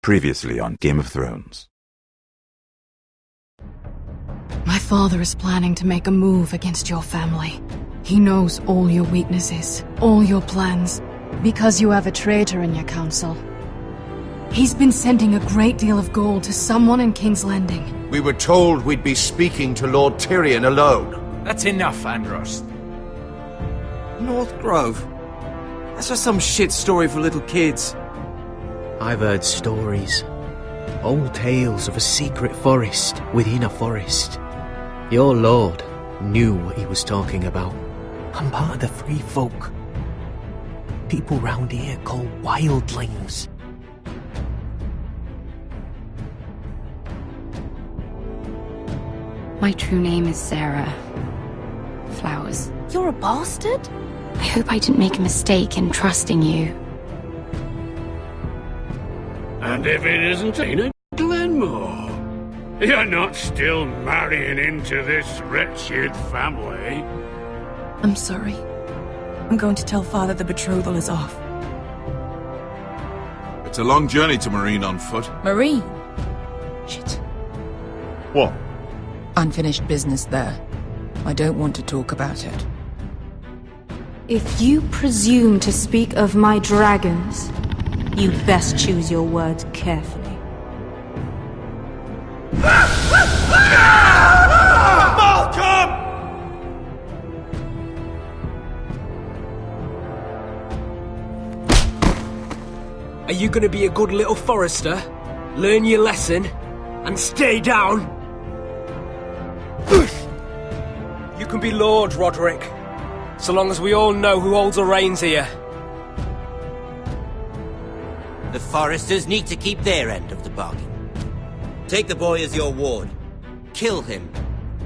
Previously on Game of Thrones. My father is planning to make a move against your family. He knows all your weaknesses, all your plans, because you have a traitor in your council. He's been sending a great deal of gold to someone in King's Landing. We were told we'd be speaking to Lord Tyrion alone. That's enough, Andros. North Grove? That's just some shit story for little kids. I've heard stories. Old tales of a secret forest within a forest. Your lord knew what he was talking about. I'm part of the free folk. People round here call wildlings. My true name is Sarah Flowers. You're a bastard? I hope I didn't make a mistake in trusting you. And if it isn't Enid Glenmore, you're not still marrying into this wretched family. I'm sorry. I'm going to tell Father the betrothal is off. It's a long journey to Marine on foot. Marine? Shit. What? Unfinished business there. I don't want to talk about it. If you presume to speak of my dragons, you'd best choose your words carefully. Malcolm! Are you gonna be a good little forester? Learn your lesson? And stay down? You can be Lord, Roderick. So long as we all know who holds the reins here. The foresters need to keep their end of the bargain. Take the boy as your ward. Kill him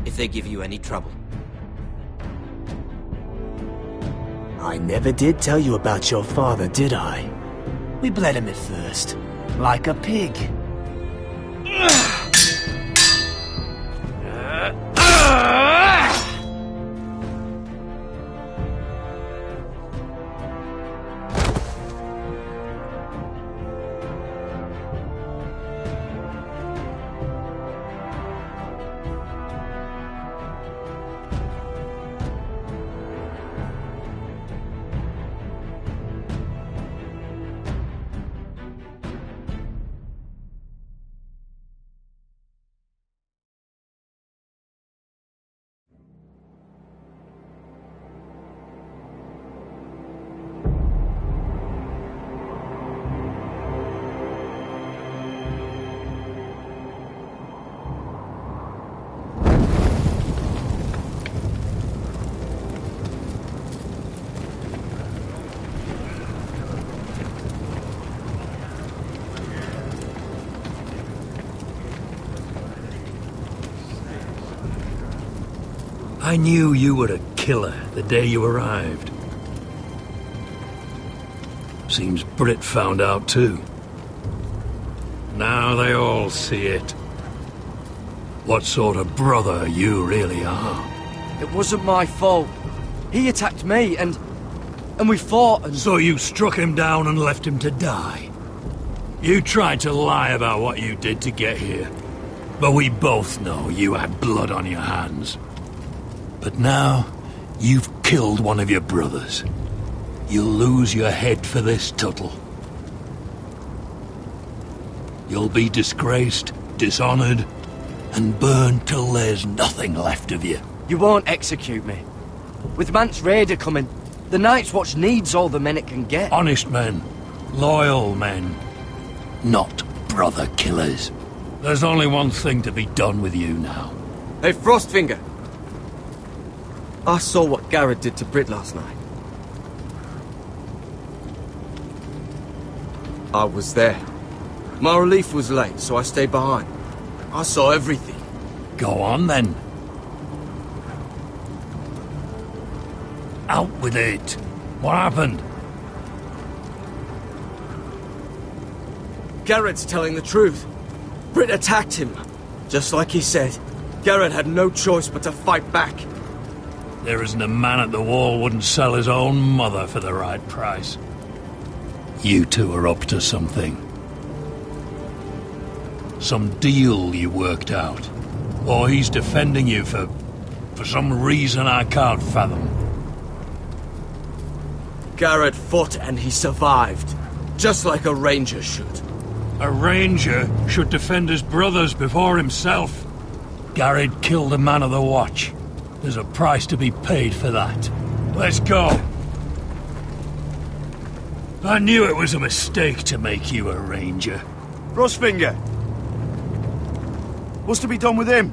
if they give you any trouble. I never did tell you about your father, did I? We bled him at first, like a pig. I knew you were a killer the day you arrived. Seems Britt found out too. Now they all see it. What sort of brother you really are. It wasn't my fault. He attacked me and we fought and... So you struck him down and left him to die. You tried to lie about what you did to get here. But we both know you had blood on your hands. But now, you've killed one of your brothers. You'll lose your head for this, Tuttle. You'll be disgraced, dishonored, and burned till there's nothing left of you. You won't execute me. With Mance Raider coming, the Night's Watch needs all the men it can get. Honest men, loyal men, not brother killers. There's only one thing to be done with you now. Hey, Frostfinger. I saw what Garrett did to Britt last night. I was there. My relief was late, so I stayed behind. I saw everything. Go on, then. Out with it. What happened? Garrett's telling the truth. Britt attacked him. Just like he said. Garrett had no choice but to fight back. There isn't a man at the wall wouldn't sell his own mother for the right price. You two are up to something. Some deal you worked out? Or he's defending you for some reason I can't fathom? Garrett fought and he survived. Just like a ranger should. A ranger should defend his brothers before himself. Garrett killed a man of the watch. There's a price to be paid for that. Let's go. I knew it was a mistake to make you a ranger. Frostfinger! What's to be done with him?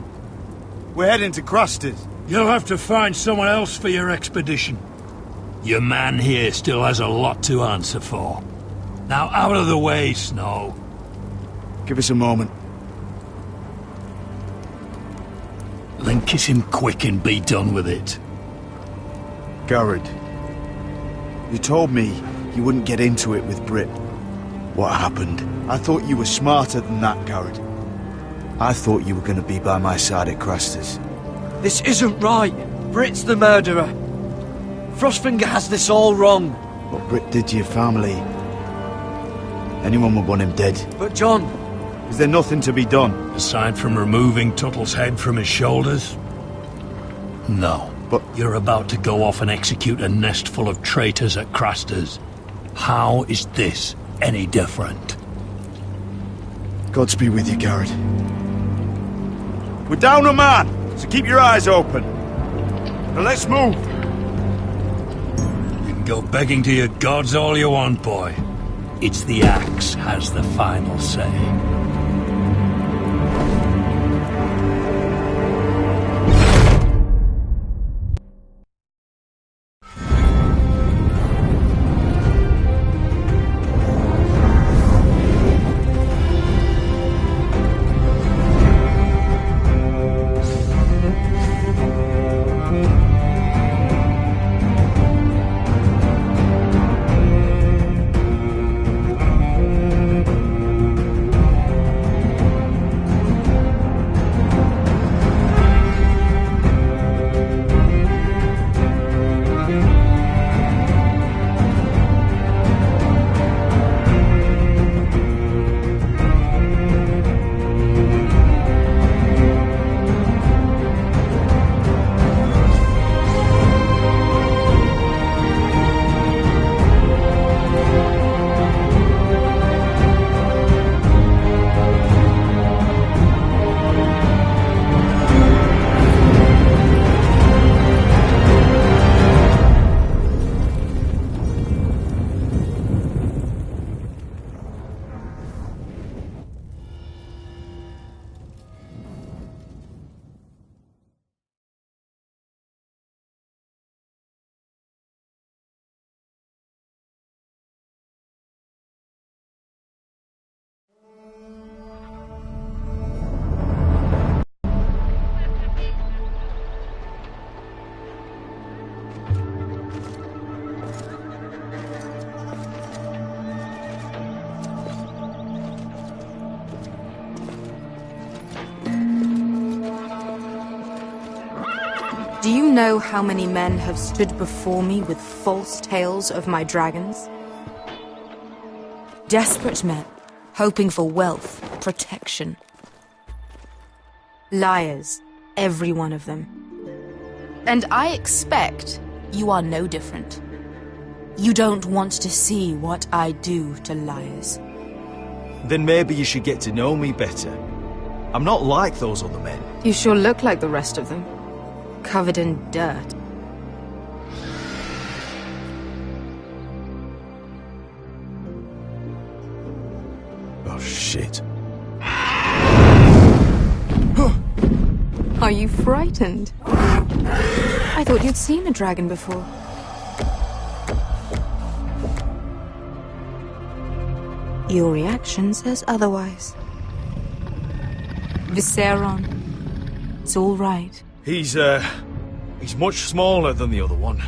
We're heading to Crusters. You'll have to find someone else for your expedition. Your man here still has a lot to answer for. Now out of the way, Snow. Give us a moment. Then kiss him quick and be done with it. Garrett, you told me you wouldn't get into it with Britt. What happened? I thought you were smarter than that, Garrett. I thought you were going to be by my side at Crusters. This isn't right. Britt's the murderer. Frostfinger has this all wrong. What Britt did to your family, anyone would want him dead. But John... Is there nothing to be done? Aside from removing Tuttle's head from his shoulders? No. But you're about to go off and execute a nest full of traitors at Crusters. How is this any different? Godspeed with you, Garrett. We're down a man, so keep your eyes open. Now let's move. You can go begging to your gods all you want, boy. It's the axe has the final say. Do you know how many men have stood before me with false tales of my dragons? Desperate men, hoping for wealth, protection. Liars, every one of them. And I expect you are no different. You don't want to see what I do to liars. Then maybe you should get to know me better. I'm not like those other men. You sure look like the rest of them. Covered in dirt. Oh, shit. Are you frightened? I thought you'd seen a dragon before. Your reaction says otherwise. Viseron. It's all right. He's much smaller than the other one.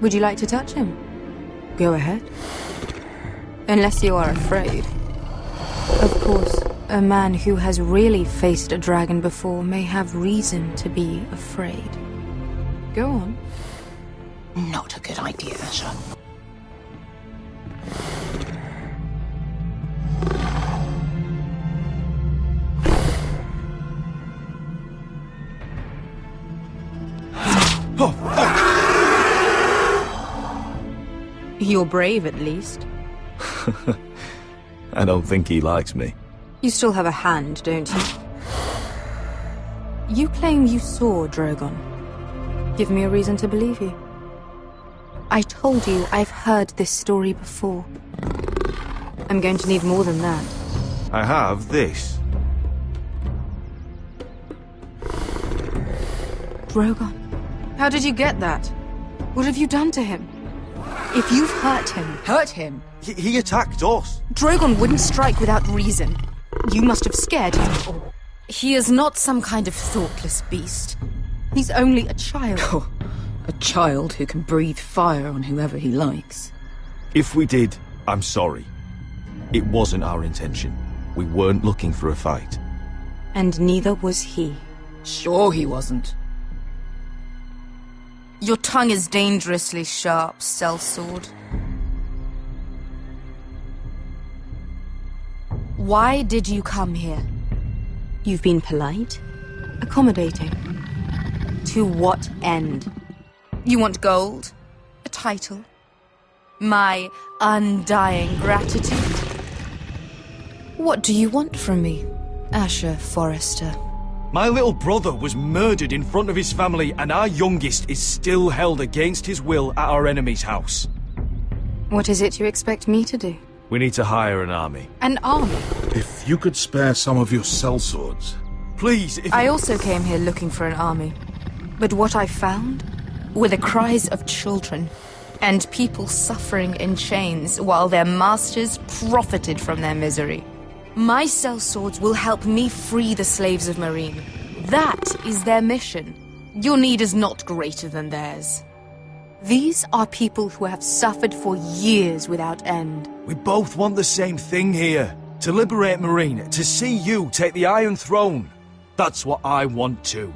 Would you like to touch him? Go ahead. Unless you are afraid. Of course, a man who has really faced a dragon before may have reason to be afraid. Go on. Not a good idea, Asher. You're brave, at least. I don't think he likes me. You still have a hand, don't you? You claim you saw Drogon. Give me a reason to believe you. I told you I've heard this story before. I'm going to need more than that. I have this. Drogon. How did you get that? What have you done to him? If you've hurt him... Hurt him? He attacked us. Drogon wouldn't strike without reason. You must have scared him. He is not some kind of thoughtless beast. He's only a child. Oh, a child who can breathe fire on whoever he likes. If we did, I'm sorry. It wasn't our intention. We weren't looking for a fight. And neither was he. Sure he wasn't. Your tongue is dangerously sharp, sellsword. Why did you come here? You've been polite, accommodating. To what end? You want gold? A title? My undying gratitude? What do you want from me, Asher Forrester? My little brother was murdered in front of his family, and our youngest is still held against his will at our enemy's house. What is it you expect me to do? We need to hire an army. An army? If you could spare some of your sellswords. Please, if... I also came here looking for an army. But what I found were the cries of children and people suffering in chains while their masters profited from their misery. My sellswords will help me free the slaves of Meereen. That is their mission. Your need is not greater than theirs. These are people who have suffered for years without end. We both want the same thing here. To liberate Meereen, to see you take the Iron Throne. That's what I want too.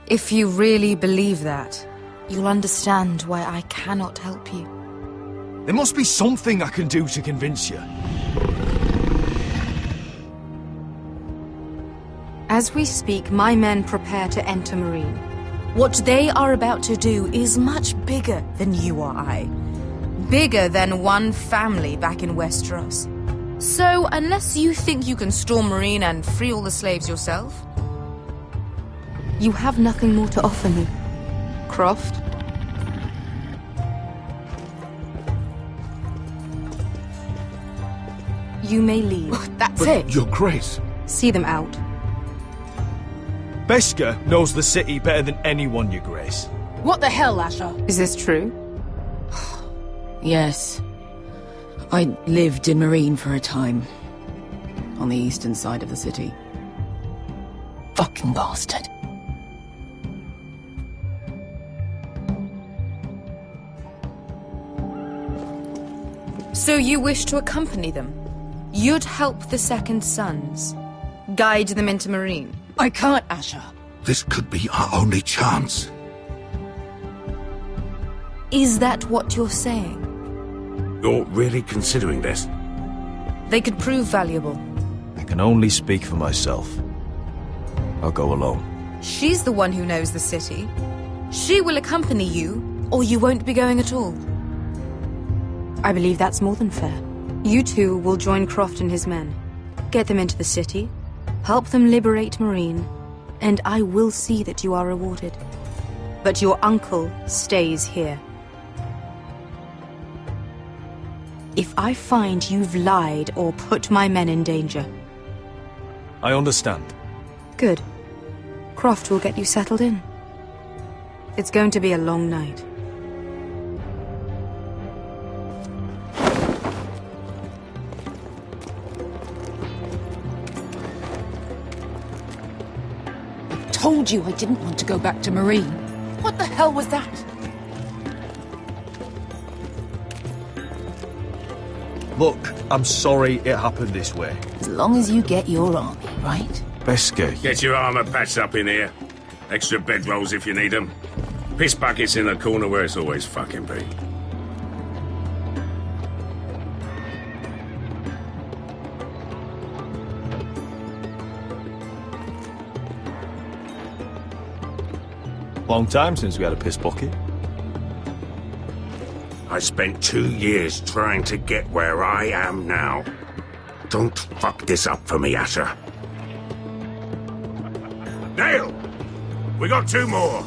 If you really believe that, you'll understand why I cannot help you. There must be something I can do to convince you. As we speak, my men prepare to enter Meereen. What they are about to do is much bigger than you or I. Bigger than one family back in Westeros. So, unless you think you can storm Meereen and free all the slaves yourself, you have nothing more to offer me, Croft. You may leave. That's it. Your Grace. See them out. Beskha knows the city better than anyone, Your Grace. What the hell, Asher? Is this true? Yes. I lived in Meereen for a time. On the eastern side of the city. Fucking bastard. So you wish to accompany them? You'd help the Second Sons? Guide them into Meereen? I can't, Asher. This could be our only chance. Is that what you're saying? You're really considering this? They could prove valuable. I can only speak for myself. I'll go alone. She's the one who knows the city. She will accompany you, or you won't be going at all. I believe that's more than fair. You two will join Croft and his men. Get them into the city, help them liberate Meereen, and I will see that you are rewarded. But your uncle stays here. If I find you've lied or put my men in danger... I understand. Good. Croft will get you settled in. It's going to be a long night. I told you I didn't want to go back to Meereen. What the hell was that? Look, I'm sorry it happened this way. As long as you get your army, right? Beskha. Get your armor patched up in here. Extra bedrolls if you need them. Piss bucket's in the corner where it's always fucking been. Long time since we had a piss bucket. I spent 2 years trying to get where I am now. Don't fuck this up for me, Asher. Dale! We got 2 more!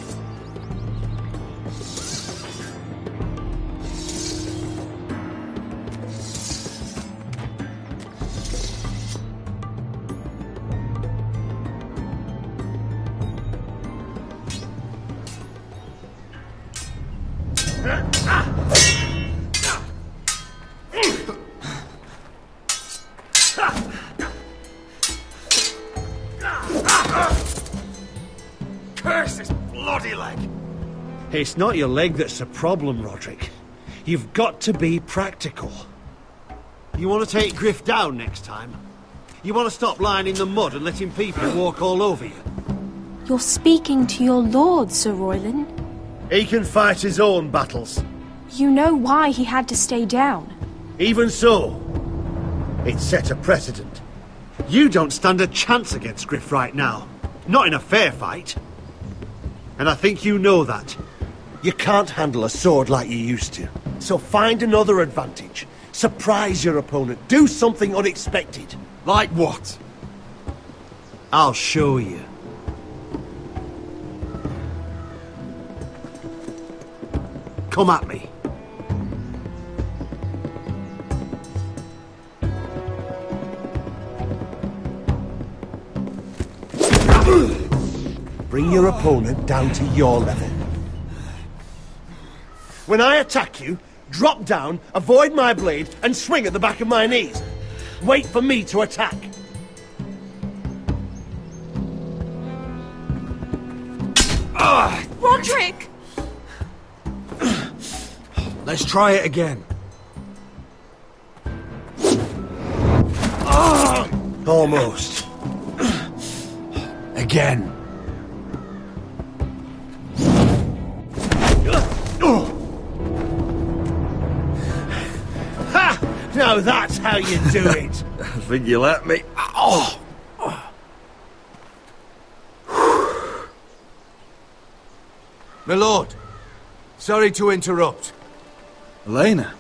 Curse this bloody leg! It's not your leg that's the problem, Roderick. You've got to be practical. You want to take Griff down next time? You want to stop lying in the mud and letting people walk all over you? You're speaking to your lord, Sir Royland. He can fight his own battles. You know why he had to stay down. Even so, it set a precedent. You don't stand a chance against Griff right now. Not in a fair fight. And I think you know that. You can't handle a sword like you used to. So find another advantage. Surprise your opponent. Do something unexpected. Like what? I'll show you. Come at me. Bring your opponent down to your level. When I attack you, drop down, avoid my blade, and swing at the back of my knees. Wait for me to attack. Roderick! Let's try it again. Almost. Again. Ha! Now that's how you do it. I think you let me. Oh! My lord, sorry to interrupt. Elena?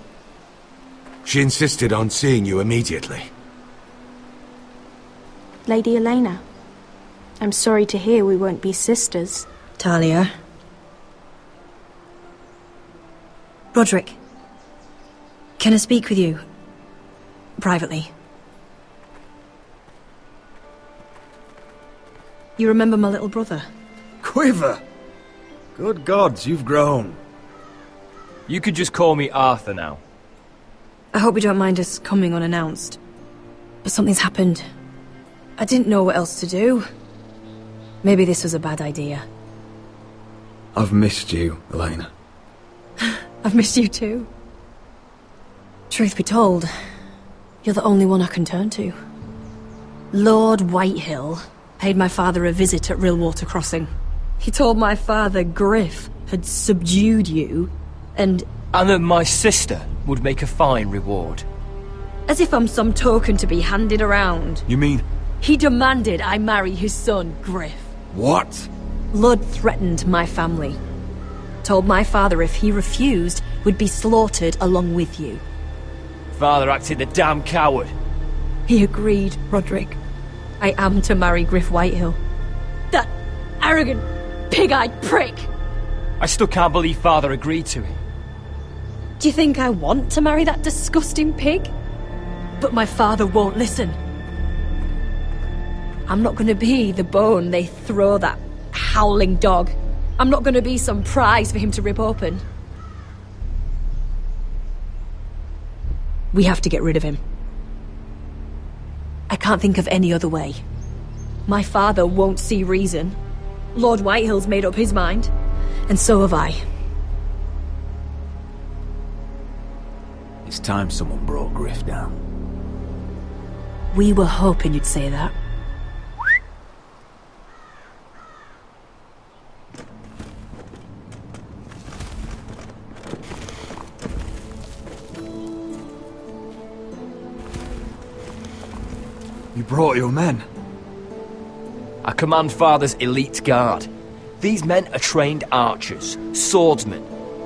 She insisted on seeing you immediately. Lady Elena, I'm sorry to hear we won't be sisters. Talia. Roderick. Can I speak with you? Privately. You remember my little brother? Quiver! Good gods, you've grown. You could just call me Arthur now. I hope you don't mind us coming unannounced. But something's happened. I didn't know what else to do. Maybe this was a bad idea. I've missed you, Elena. I've missed you too. Truth be told, you're the only one I can turn to. Lord Whitehill paid my father a visit at Rillwater Crossing. He told my father Griff had subdued you, and that my sister would make a fine reward. As if I'm some token to be handed around. You mean? He demanded I marry his son, Griff. What? Lord threatened my family. Told my father if he refused, we'd be slaughtered along with you. Father acted the damn coward. He agreed, Roderick. I am to marry Griff Whitehill. That arrogant, pig-eyed prick! I still can't believe Father agreed to it. Do you think I want to marry that disgusting pig? But my father won't listen. I'm not going to be the bone they throw that howling dog. I'm not going to be some prize for him to rip open. We have to get rid of him. I can't think of any other way. My father won't see reason. Lord Whitehill's made up his mind, and so have I. It's time someone brought Griff down. We were hoping you'd say that. You brought your men. I command Father's elite guard. These men are trained archers, swordsmen,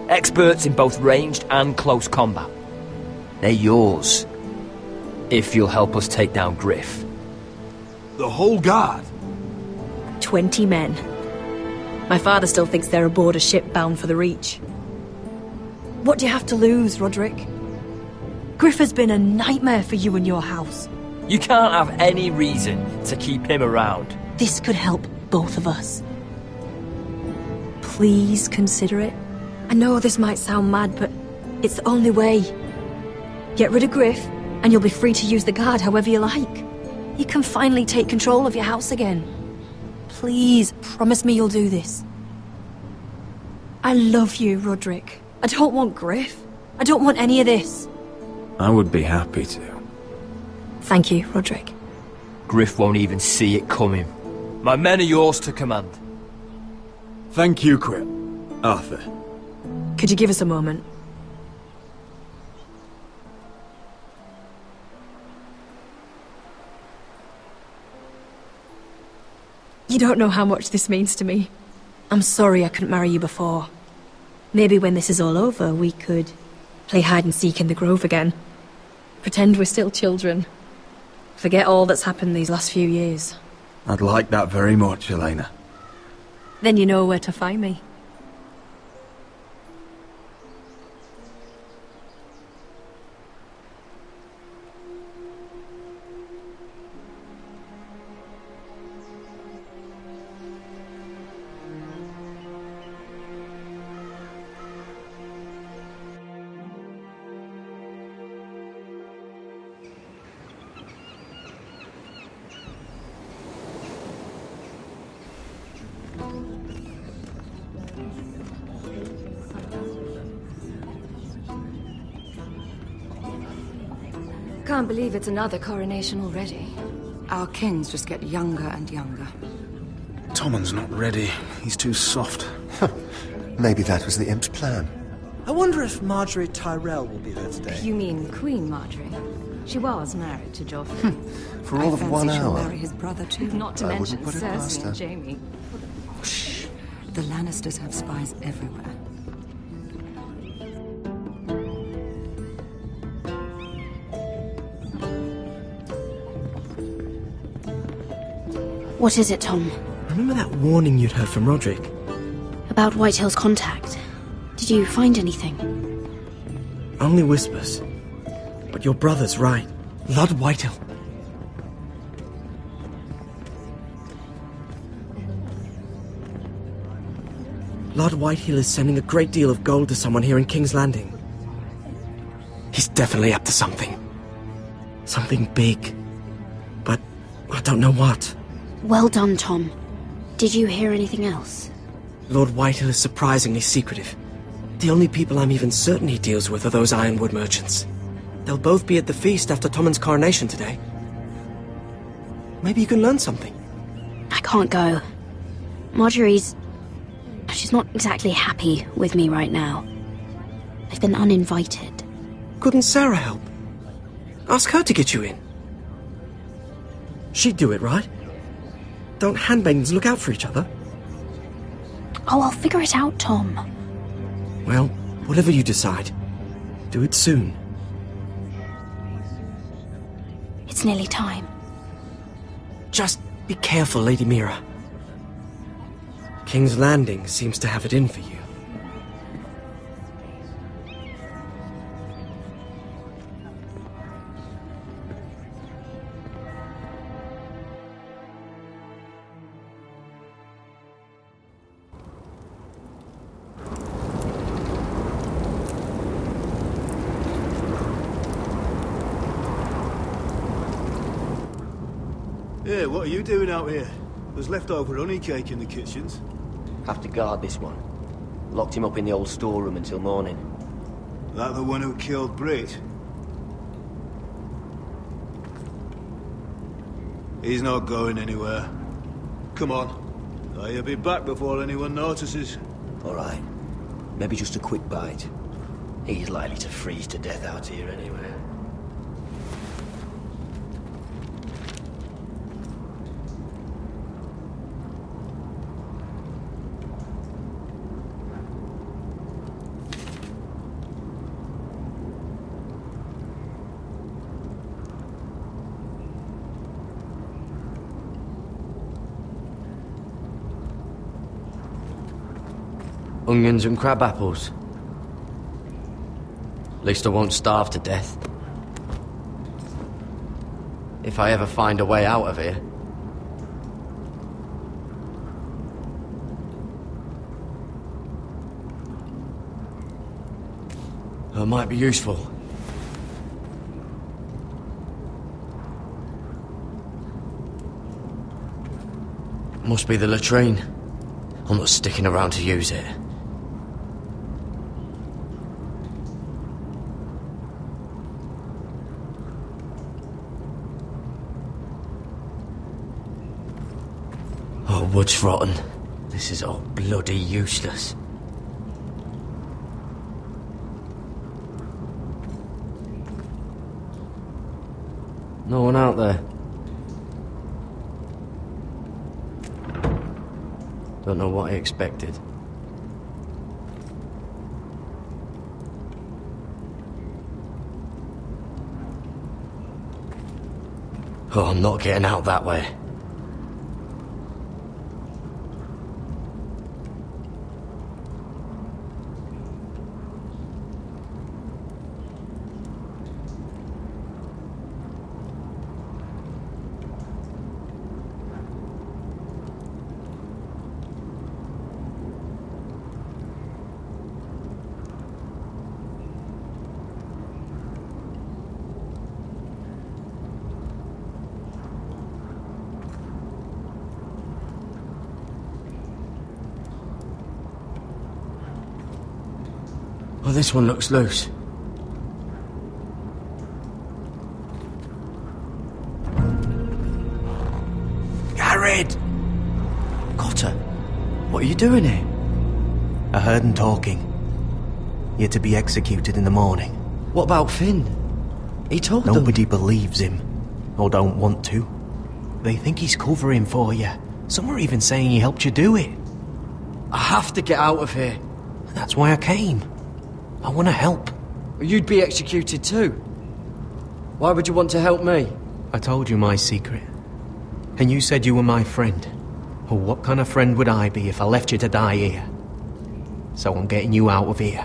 experts in both ranged and close combat. They're yours, if you'll help us take down Griff. The whole guard? 20 men. My father still thinks they're aboard a ship bound for the Reach. What do you have to lose, Roderick? Griff has been a nightmare for you and your house. You can't have any reason to keep him around. This could help both of us. Please consider it. I know this might sound mad, but it's the only way. Get rid of Griff, and you'll be free to use the guard however you like. You can finally take control of your house again. Please, promise me you'll do this. I love you, Roderick. I don't want Griff. I don't want any of this. I would be happy to. Thank you, Roderick. Griff won't even see it coming. My men are yours to command. Thank you, Quip. Arthur. Could you give us a moment? You don't know how much this means to me. I'm sorry I couldn't marry you before. Maybe when this is all over, we could play hide and seek in the grove again. Pretend we're still children. Forget all that's happened these last few years. I'd like that very much, Elena. Then you know where to find me. Can't believe it's another coronation already. Our kings just get younger and younger. Tommen's not ready. He's too soft. Maybe that was the imp's plan. I wonder if Marjorie Tyrell will be there today. You mean Queen Marjorie? She was married to Joffrey. For all of 1 she'll hour. marry his brother too. Not to I mention wouldn't put it past Cersei her. and Jaime. Shh. The Lannisters have spies everywhere. What is it, Tom? Remember that warning you'd heard from Roderick? About Whitehill's contact. Did you find anything? Only whispers. But your brother's right. Lord Whitehill. Lord Whitehill is sending a great deal of gold to someone here in King's Landing. He's definitely up to something. Something big. But I don't know what. Well done, Tom. Did you hear anything else? Lord Whitehill is surprisingly secretive. The only people I'm even certain he deals with are those ironwood merchants. They'll both be at the feast after Tommen's coronation today. Maybe you can learn something. I can't go. Marjorie's... she's not exactly happy with me right now. I've been uninvited. Couldn't Sarah help? Ask her to get you in. She'd do it, right? Don't handmaidens look out for each other? Oh, I'll figure it out, Tom. Well, whatever you decide, do it soon. It's nearly time. Just be careful, Lady Mira. King's Landing seems to have it in for you. Yeah, what are you doing out here? There's leftover honey cake in the kitchens. Have to guard this one. Locked him up in the old storeroom until morning. That the one who killed Brit? He's not going anywhere. Come on. He'll be back before anyone notices. All right. Maybe just a quick bite. He's likely to freeze to death out here anyway. Onions and crab apples. At least I won't starve to death. If I ever find a way out of here. It might be useful. Must be the latrine. I'm not sticking around to use it. Oh, wood's rotten. This is all bloody useless. No one out there. Don't know what I expected. Oh, I'm not getting out that way. Oh, this one looks loose. Garrett! Cotter, what are you doing here? I heard him talking. You're to be executed in the morning. What about Finn? He told them. Nobody believes him, or don't want to. They think he's covering for you. Some are even saying he helped you do it. I have to get out of here. That's why I came. I want to help. You'd be executed too. Why would you want to help me? I told you my secret. And you said you were my friend. Well, what kind of friend would I be if I left you to die here? So I'm getting you out of here.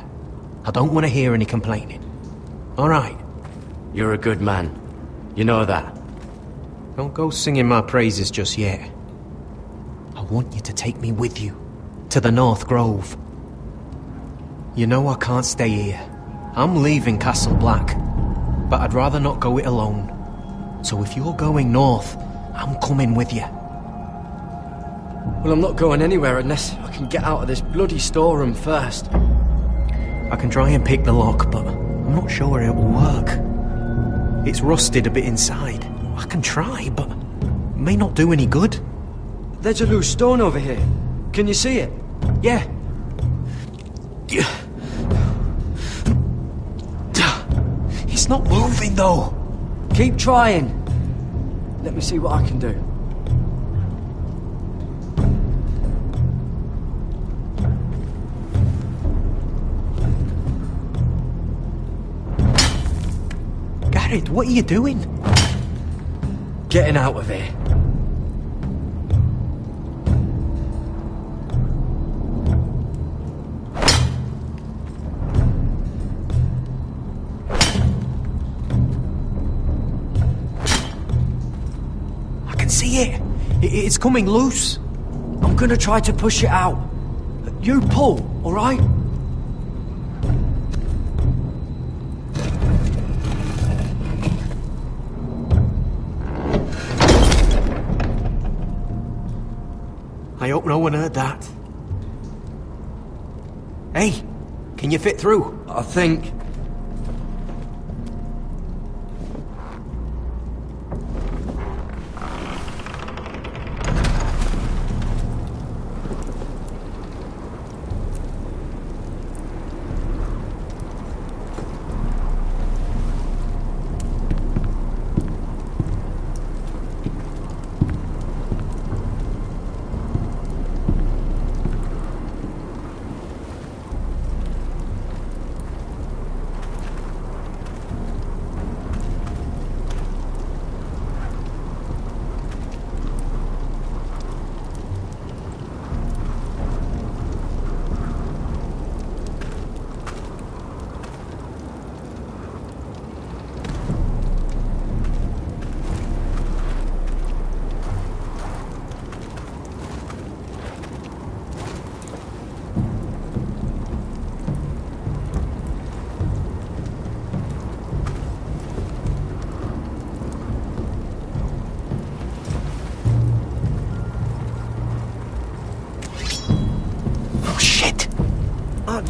I don't want to hear any complaining. All right? You're a good man. You know that. Don't go singing my praises just yet. I want you to take me with you. To the North Grove. You know I can't stay here. I'm leaving Castle Black. But I'd rather not go it alone. So if you're going north, I'm coming with you. Well, I'm not going anywhere unless I can get out of this bloody storeroom first. I can try and pick the lock, but I'm not sure it will work. It's rusted a bit inside. I can try, but it may not do any good. There's a loose stone over here. Can you see it? Yeah. It's not moving, though. Keep trying. Let me see what I can do. Garrett, what are you doing? Getting out of here. See it? It's coming loose. I'm gonna try to push it out. You pull, all right? I hope no one heard that. Hey, can you fit through? I think.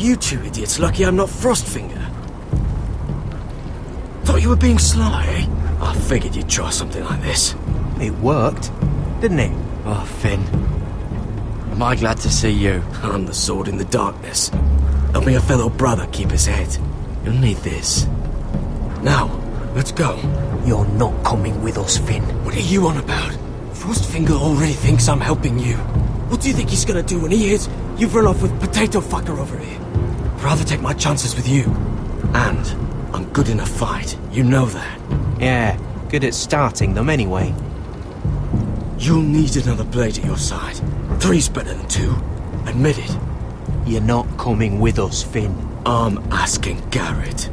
You two idiots lucky I'm not Frostfinger. Thought you were being sly, eh? I figured you'd try something like this. It worked, didn't it? Oh, Finn. Am I glad to see you? I'm the sword in the darkness. Helping a fellow brother keep his head. You'll need this. Now, let's go. You're not coming with us, Finn. What are you on about? Frostfinger already thinks I'm helping you. What do you think he's gonna do when he hears you've run off with Potato Fucker over here? I'd rather take my chances with you. And I'm good in a fight. You know that. Yeah, good at starting them anyway. You'll need another blade at your side. 3's better than 2. Admit it. You're not coming with us, Finn. I'm asking Garrett.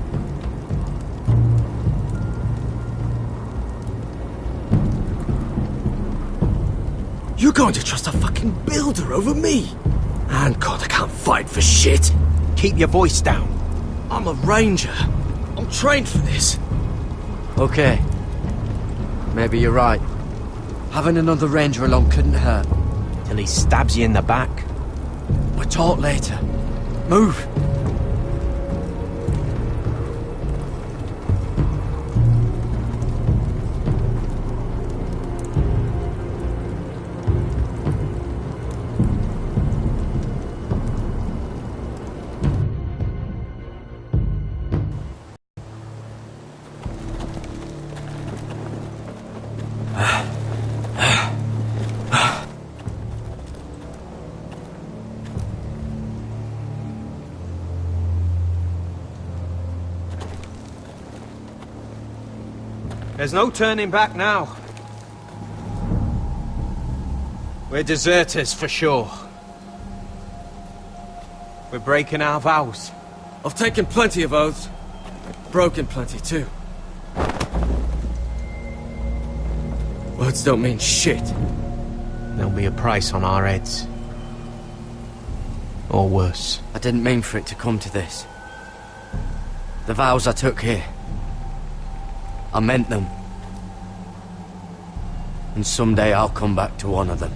You're going to trust a fucking builder over me? And God, I can't fight for shit. Keep your voice down. I'm a ranger. I'm trained for this. Okay. Maybe you're right. Having another ranger along couldn't hurt. Till he stabs you in the back. We'll talk later. Move. There's no turning back now. We're deserters for sure. We're breaking our vows. I've taken plenty of oaths. Broken plenty too. Words don't mean shit. There'll be a price on our heads. Or worse. I didn't mean for it to come to this. The vows I took here, I meant them. And someday I'll come back to honour them.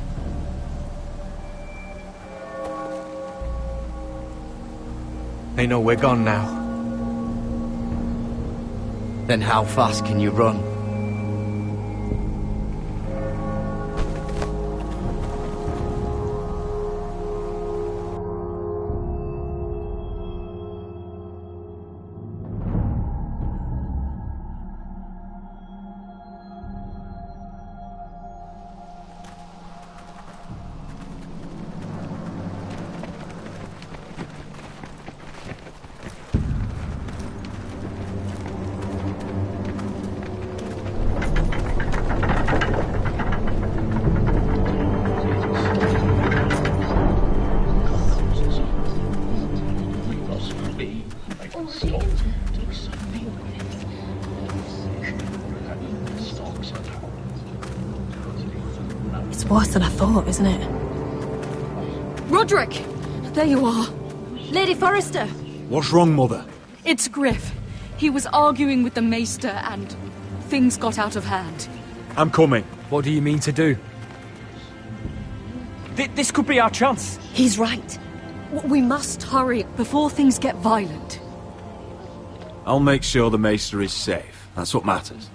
They know we're gone now. Then how fast can you run? It's worse than I thought, isn't it? Roderick! There you are. Lady Forrester! What's wrong, Mother? It's Griff. He was arguing with the Maester and things got out of hand. I'm coming. What do you mean to do? This could be our chance. He's right. We must hurry before things get violent. I'll make sure the Maester is safe. That's what matters.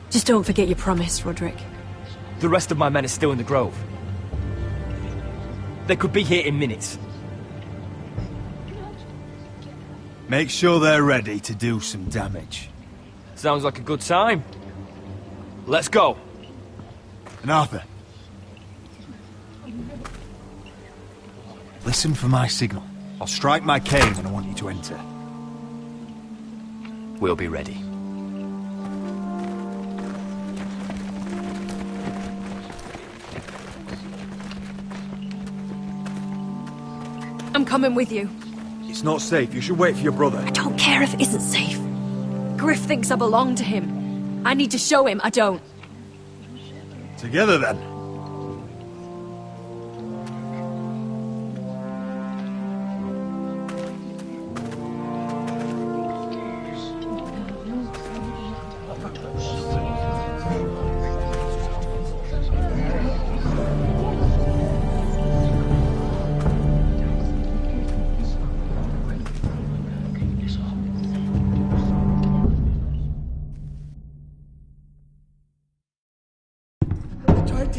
Just don't forget your promise, Roderick. The rest of my men are still in the grove. They could be here in minutes. Make sure they're ready to do some damage. Sounds like a good time. Let's go. And Arthur, listen for my signal. I'll strike my cane when I want you to enter. We'll be ready. I'm coming with you. It's not safe. You should wait for your brother. I don't care if it isn't safe. Griff thinks I belong to him. I need to show him I don't. Together, then.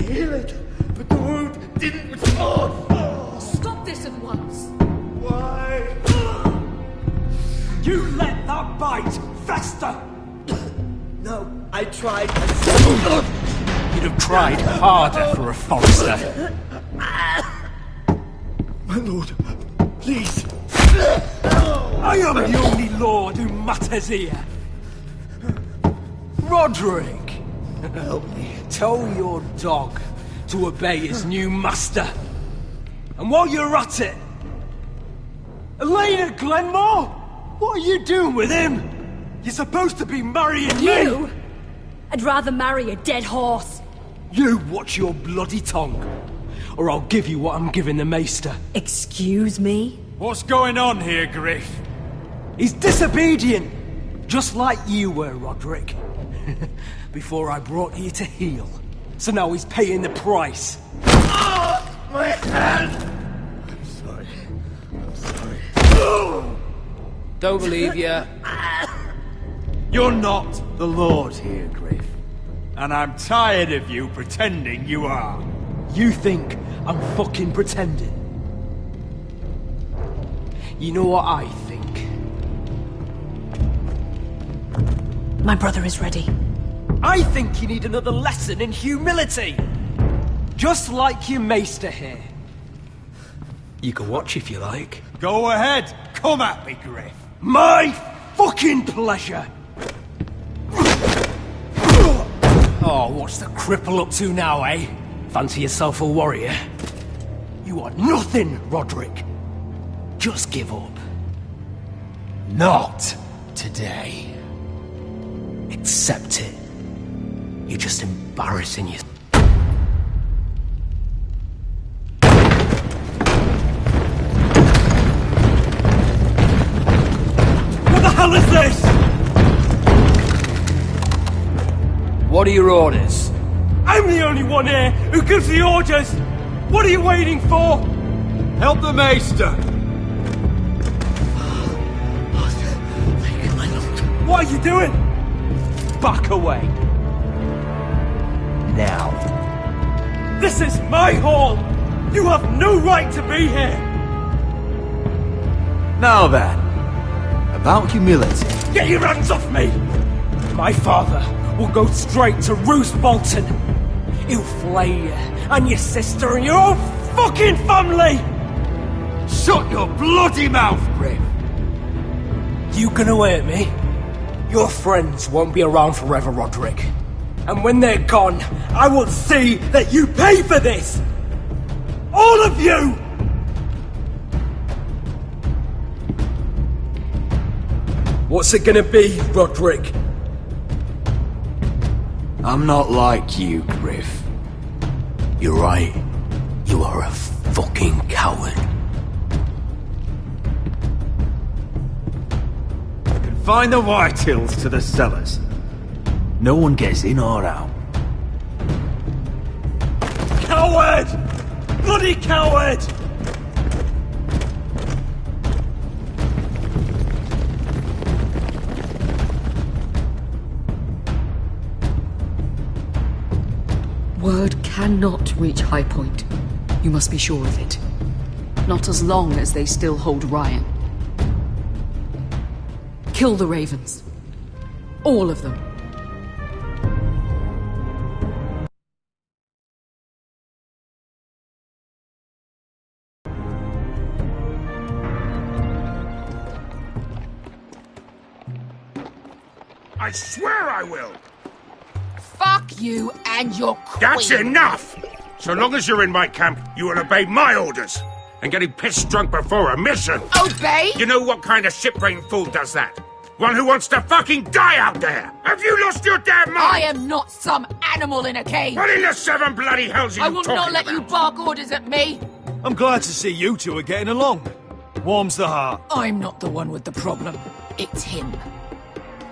heal it, but the wound didn't respond. Stop this at once. Why? You let that bite fester! No, I tried. You'd have tried harder for a Forrester. My lord, please. I am the only lord who matters here. Roderick! Help me. Tell your dog to obey his new master. And while you're at it, Elena Glenmore? What are you doing with him? You're supposed to be marrying You? me! I'd rather marry a dead horse. You watch your bloody tongue, or I'll give you what I'm giving the Maester. Excuse me? What's going on here, Griff? He's disobedient, just like you were, Roderick. Before I brought you to heel. So now he's paying the price. Oh, my hand! I'm sorry. I'm sorry. Don't believe you. You're not the Lord here, Griff. And I'm tired of you pretending you are. You think I'm fucking pretending? You know what I think? My brother is ready. I think you need another lesson in humility. Just like your maester here. You can watch if you like. Go ahead. Come at me, Griff. My fucking pleasure. Oh, what's the cripple up to now, eh? Fancy yourself a warrior? You are nothing, Roderick. Just give up. Not today. Accept it. You're just embarrassing yourself. What the hell is this? What are your orders? I'm the only one here who gives the orders! What are you waiting for? Help the Maester! Thank you, my lord. What are you doing? Back away. Now. This is my hall! You have no right to be here! Now then, about humility. Get your hands off me! My father will go straight to Roose Bolton. He'll flay you, and your sister, and your whole fucking family! Shut your bloody mouth, Griff! You gonna hurt me? Your friends won't be around forever, Roderick. And when they're gone, I will see that you pay for this! All of you! What's it gonna be, Roderick? I'm not like you, Griff. You're right. You are a fucking coward. Confine the Whitehills to the cellars. No one gets in or out. Coward! Bloody coward! Word cannot reach High Point. You must be sure of it. Not as long as they still hold Ryan. Kill the Ravens. All of them. I swear I will! Fuck you and your queen. That's enough! So long as you're in my camp, you will obey my orders. And getting pissed drunk before a mission. Obey? You know what kind of ship-brain fool does that? One who wants to fucking die out there! Have you lost your damn mind? I am not some animal in a cage. What in the seven bloody hells are you I will talking not let about? you bark orders at me. I'm glad to see you two are getting along. Warms the heart. I'm not the one with the problem. It's him.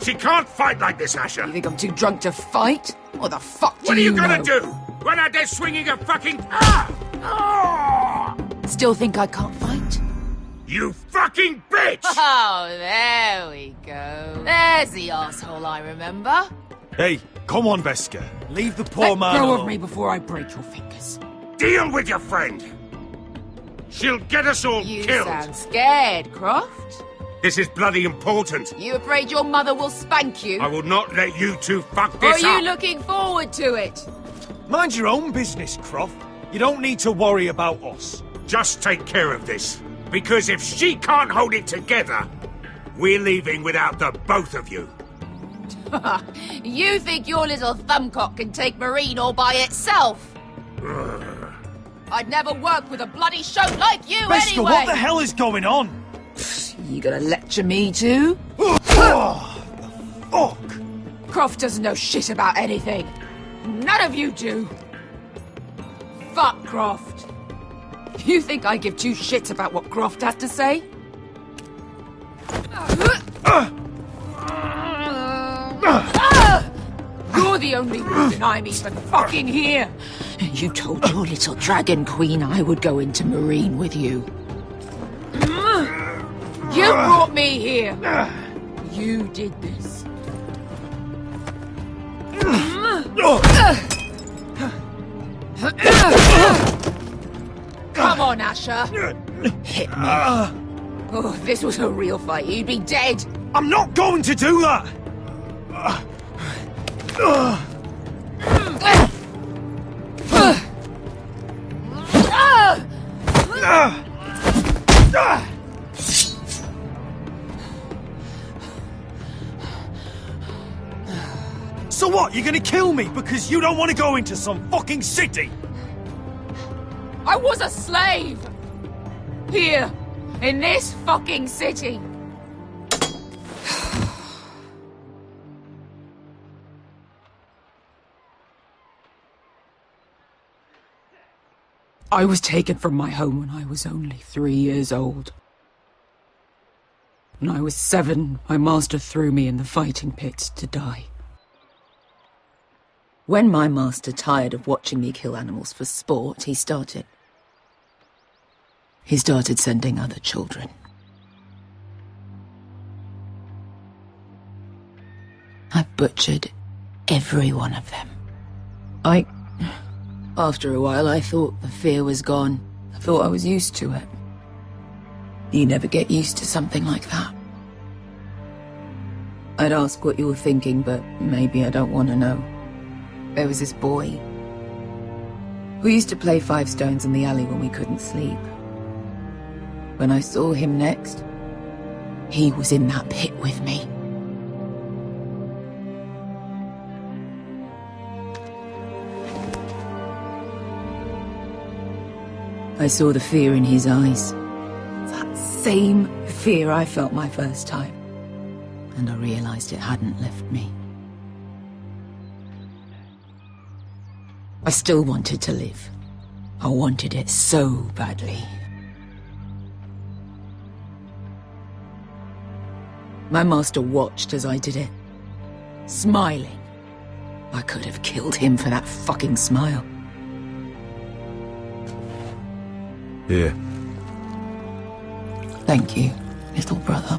She can't fight like this, Asher. You think I'm too drunk to fight? What the fuck do What are you gonna know? do? Run out there swinging a fucking... Ah! Still think I can't fight? You fucking bitch! Oh, there we go. There's the asshole I remember. Hey, Come on, Beska. Leave the poor man Let go alone. of me before I break your fingers. Deal with your friend. She'll get us all You killed. sound scared, Croft. This is bloody important. You afraid your mother will spank you? I will not let you two fuck Or are this you up. looking forward to it? Mind your own business, Croft. You don't need to worry about us. Just take care of this. Because if she can't hold it together, we're leaving without the both of you. You think your little thumbcock can take Marine all by itself? I'd never work with a bloody shote like you Beska, anyway! what the hell is going on? You gonna lecture me too? Fuck! Croft doesn't know shit about anything. None of you do. Fuck Croft. You think I give two shits about what Croft has to say? You're the only reason I'm even fucking here. You told your little dragon queen I would go into Marine with you. You brought me here. You did this. Come on, Asher. Hit me. Oh, if this was a real fight, you'd be dead. I'm not going to do that! So what, you're gonna kill me because you don't want to go into some fucking city? I was a slave! Here, in this fucking city. I was taken from my home when I was only 3 years old. When I was 7, my master threw me in the fighting pits to die. When my master tired of watching me kill animals for sport, he started sending other children. I butchered every one of them. After a while, I thought the fear was gone. I thought I was used to it. You never get used to something like that. I'd ask what you were thinking, but maybe I don't want to know. There was this boy. We used to play 5 stones in the alley when we couldn't sleep. When I saw him next, he was in that pit with me. I saw the fear in his eyes. That same fear I felt my first time. And I realized it hadn't left me. I still wanted to live. I wanted it so badly. My master watched as I did it, smiling. I could have killed him for that fucking smile. Here. Thank you, little brother.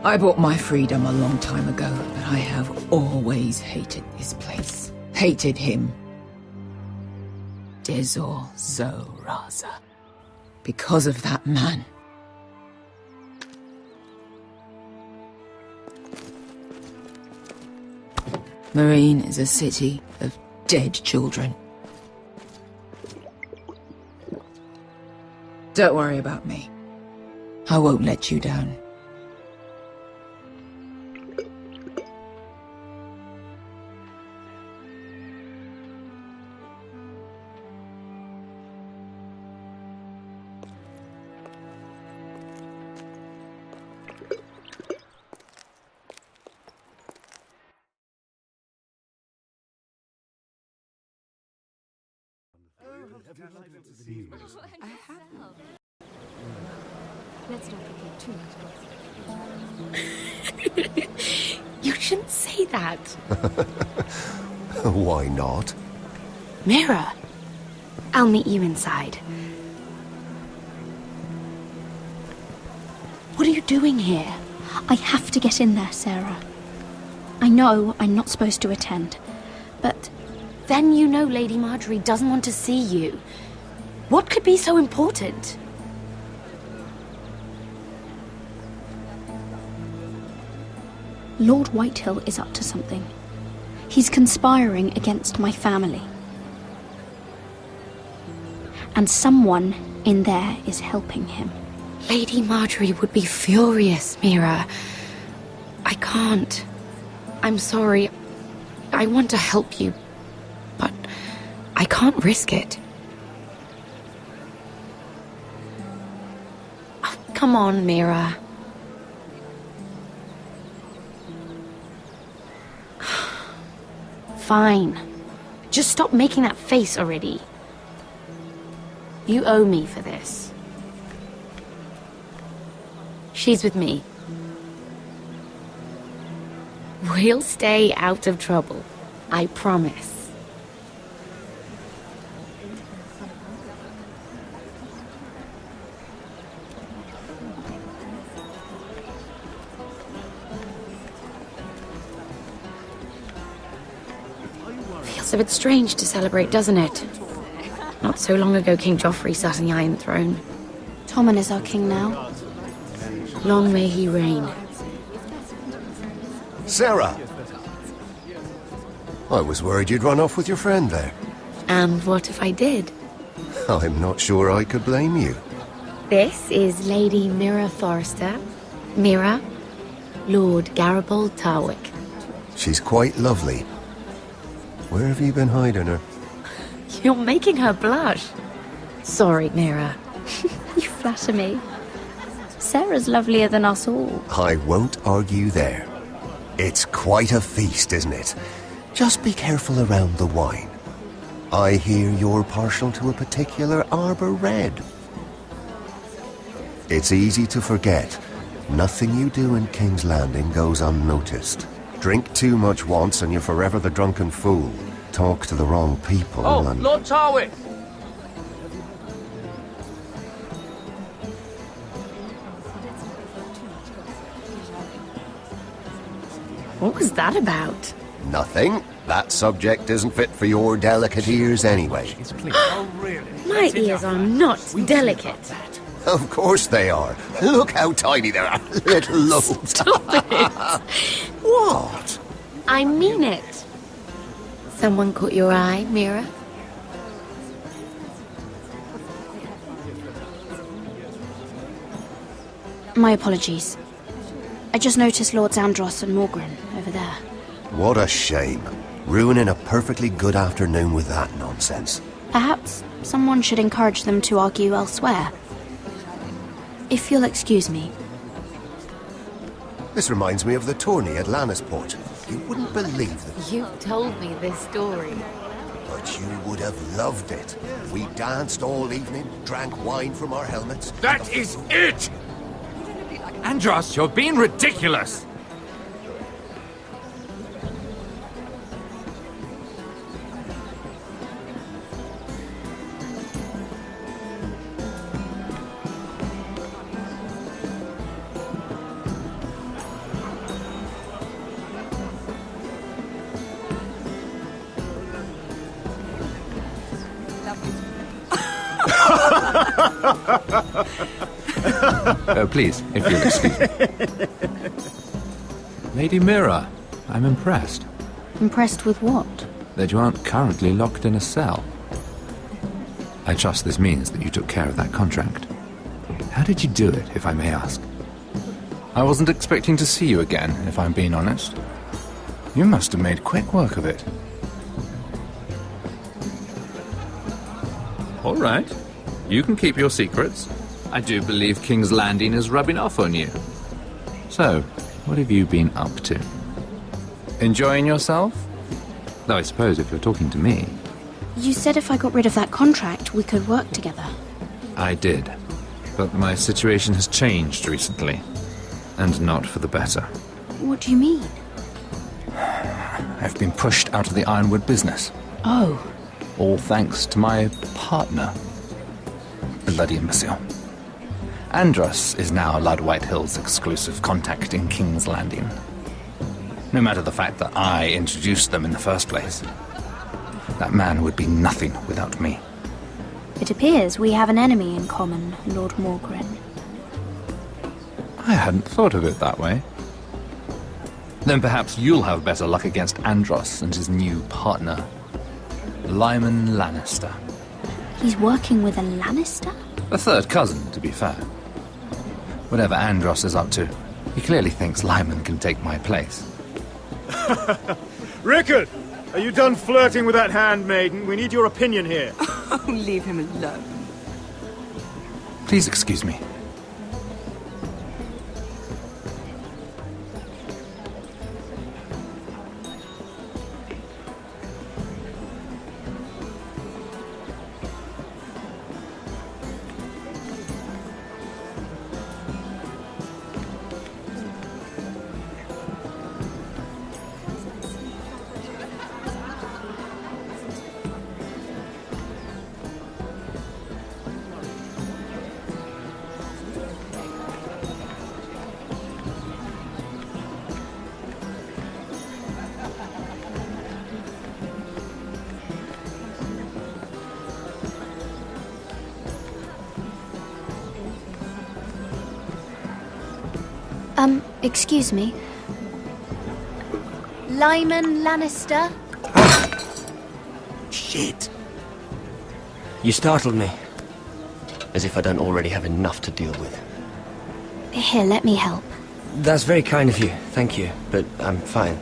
I bought my freedom a long time ago, but I have always hated this place. Hated him. Dezor Zoraza. Because of that man. Marine is a city of dead children. Don't worry about me. I won't let you down. Let's not get too much. You shouldn't say that. Why not? Mira! I'll meet you inside. What are you doing here? I have to get in there, Sarah. I know I'm not supposed to attend, but then you know Lady Marjorie doesn't want to see you. What could be so important? Lord Whitehill is up to something. He's conspiring against my family. And someone in there is helping him. Lady Marjorie would be furious, Mira. I can't. I'm sorry. I want to help you, but I can't risk it. Oh, come on, Mira. Fine. Just stop making that face already. You owe me for this. She's with me. We'll stay out of trouble. I promise. Feels a bit strange to celebrate, doesn't it? Not so long ago, King Joffrey sat on the Iron Throne. Tommen is our king now. Long may he reign. Sarah! I was worried you'd run off with your friend there. And what if I did? I'm not sure I could blame you. This is Lady Mira Forrester. Mira, Lord Garibald Tarwick. She's quite lovely. Where have you been hiding her? You're making her blush. Sorry, Mira. You flatter me. Sarah's lovelier than us all. I won't argue there. It's quite a feast, isn't it? Just be careful around the wine. I hear you're partial to a particular Arbor Red. It's easy to forget. Nothing you do in King's Landing goes unnoticed. Drink too much once and you're forever the drunken fool. Talk to the wrong people and... Lord Tarwick! What was that about? Nothing. That subject isn't fit for your delicate ears anyway. My ears are not delicate. Of course they are. Look how tiny they are. Little lobes. Stop it! What? I mean it. Someone caught your eye, Mira? My apologies. I just noticed Lords Andros and Morgren over there. What a shame. Ruining a perfectly good afternoon with that nonsense. Perhaps someone should encourage them to argue elsewhere. If you'll excuse me. This reminds me of the tourney at Lannisport. You wouldn't believe that. You told me this story. But you would have loved it. We danced all evening, drank wine from our helmets. That is it! Andros, you're being ridiculous! Please, if you'll excuse me. Lady Mira, I'm impressed. Impressed with what? That you aren't currently locked in a cell. I trust this means that you took care of that contract. How did you do it, if I may ask? I wasn't expecting to see you again, if I'm being honest. You must have made quick work of it. All right. You can keep your secrets. I do believe King's Landing is rubbing off on you. So, what have you been up to? Enjoying yourself? Though I suppose if you're talking to me... You said if I got rid of that contract, we could work together. I did. But my situation has changed recently. And not for the better. What do you mean? I've been pushed out of the Ironwood business. Oh. All thanks to my partner. Bloody imbecile. Andros is now Lord Whitehill's exclusive contact in King's Landing. No matter the fact that I introduced them in the first place. That man would be nothing without me. It appears we have an enemy in common, Lord Morgren. I hadn't thought of it that way. Then perhaps you'll have better luck against Andros and his new partner, Lyman Lannister. He's working with a Lannister? A third cousin, to be fair. Whatever Andros is up to, he clearly thinks Lyman can take my place. Rickard! Are you done flirting with that handmaiden? We need your opinion here. Oh, leave him alone. Please excuse me. Excuse me. Lyman Lannister? Shit. You startled me. As if I don't already have enough to deal with. Here, let me help. That's very kind of you, thank you, but I'm fine.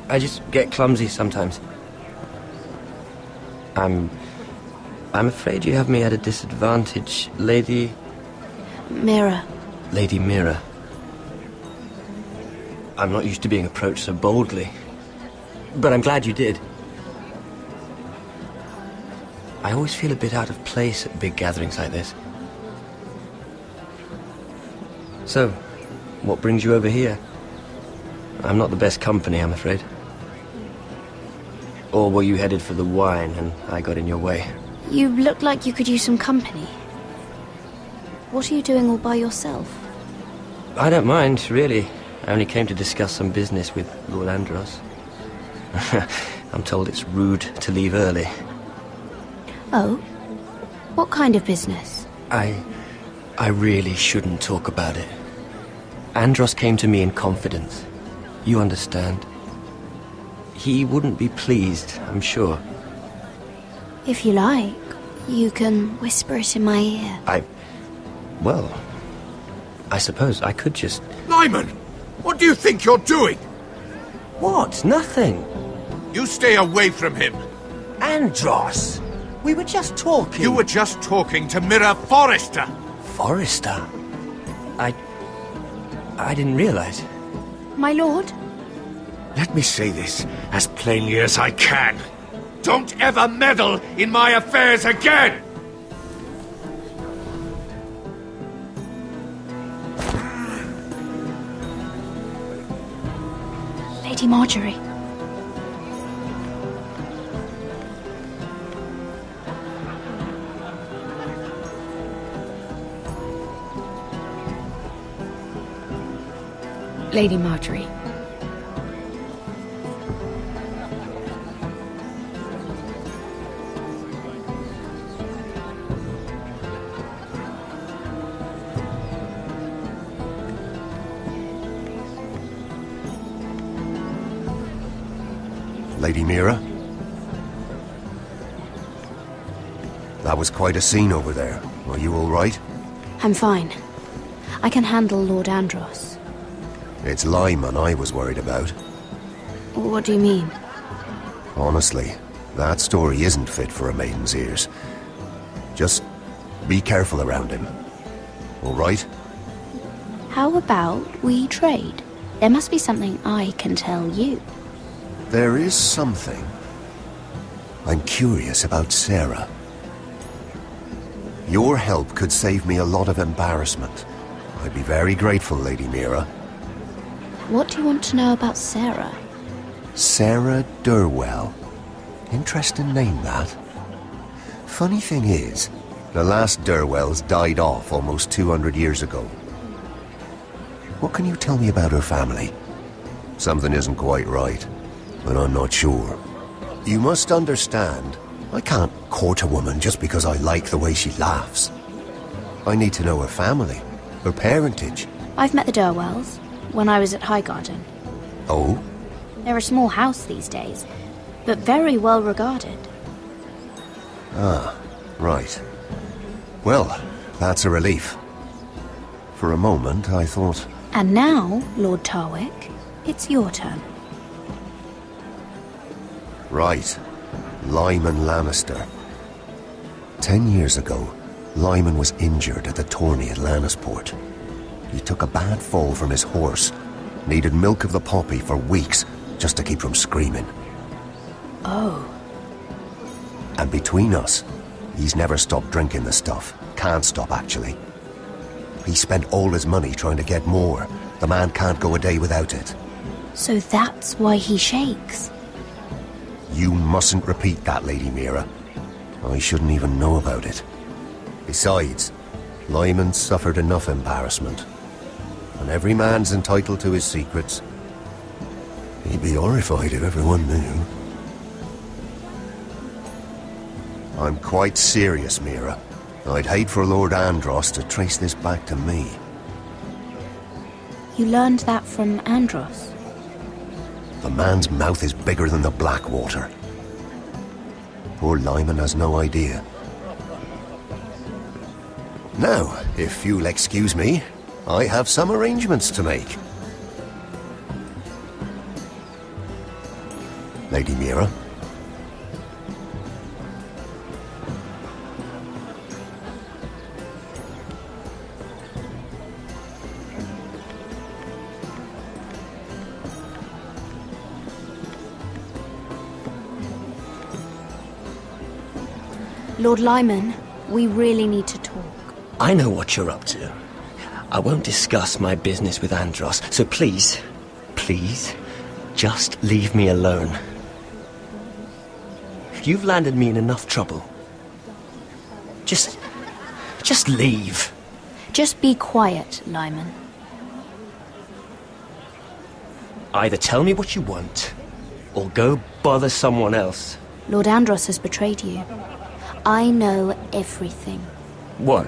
I just get clumsy sometimes. I'm afraid you have me at a disadvantage, Lady... Mira. Lady Mira. I'm not used to being approached so boldly. But I'm glad you did. I always feel a bit out of place at big gatherings like this. So, what brings you over here? I'm not the best company, I'm afraid. Or were you headed for the wine and I got in your way? You look like you could use some company. What are you doing all by yourself? I don't mind, really. I only came to discuss some business with Lord Andros. I'm told it's rude to leave early. Oh? What kind of business? I really shouldn't talk about it. Andros came to me in confidence. You understand? He wouldn't be pleased, I'm sure. If you like, you can whisper it in my ear. Well, I suppose I could just... Lyman! What do you think you're doing? What? Nothing. You stay away from him. Andros! We were just talking. You were just talking to Mira Forrester. Forrester? I didn't realize. My lord? Let me say this as plainly as I can. Don't ever meddle in my affairs again! Lady Marjorie. Lady Marjorie. Lady Mira? That was quite a scene over there. Are you all right? I'm fine. I can handle Lord Andros. It's Lyman I was worried about. What do you mean? Honestly, that story isn't fit for a maiden's ears. Just be careful around him. All right? How about we trade? There must be something I can tell you. There is something. I'm curious about Sarah. Your help could save me a lot of embarrassment. I'd be very grateful, Lady Mira. What do you want to know about Sarah? Sarah Durwell. Interesting name, that. Funny thing is, the last Durwells died off almost 200 years ago. What can you tell me about her family? Something isn't quite right, but I'm not sure. You must understand, I can't court a woman just because I like the way she laughs. I need to know her family, her parentage. I've met the Durwells when I was at Highgarden. Oh? They're a small house these days, but very well regarded. Ah, right. Well, that's a relief. For a moment, I thought... And now, Lord Tarwick, it's your turn. Right. Lyman Lannister. 10 years ago, Lyman was injured at the tourney at Lannisport. He took a bad fall from his horse. Needed milk of the poppy for weeks just to keep from screaming. Oh. And between us, he's never stopped drinking the stuff. Can't stop, actually. He spent all his money trying to get more. The man can't go a day without it. So that's why he shakes. You mustn't repeat that, Lady Mira. I shouldn't even know about it. Besides, Lyman suffered enough embarrassment. And every man's entitled to his secrets. He'd be horrified if everyone knew. I'm quite serious, Mira. I'd hate for Lord Andros to trace this back to me. You learned that from Andros? The man's mouth is bigger than the Blackwater. Poor Lyman has no idea. Now, if you'll excuse me, I have some arrangements to make. Lady Mira? Lord Lyman, we really need to talk. I know what you're up to. I won't discuss my business with Andros, so please, just leave me alone. You've landed me in enough trouble. Just leave. Just be quiet, Lyman. Either tell me what you want, or go bother someone else. Lord Andros has betrayed you. I know everything. What?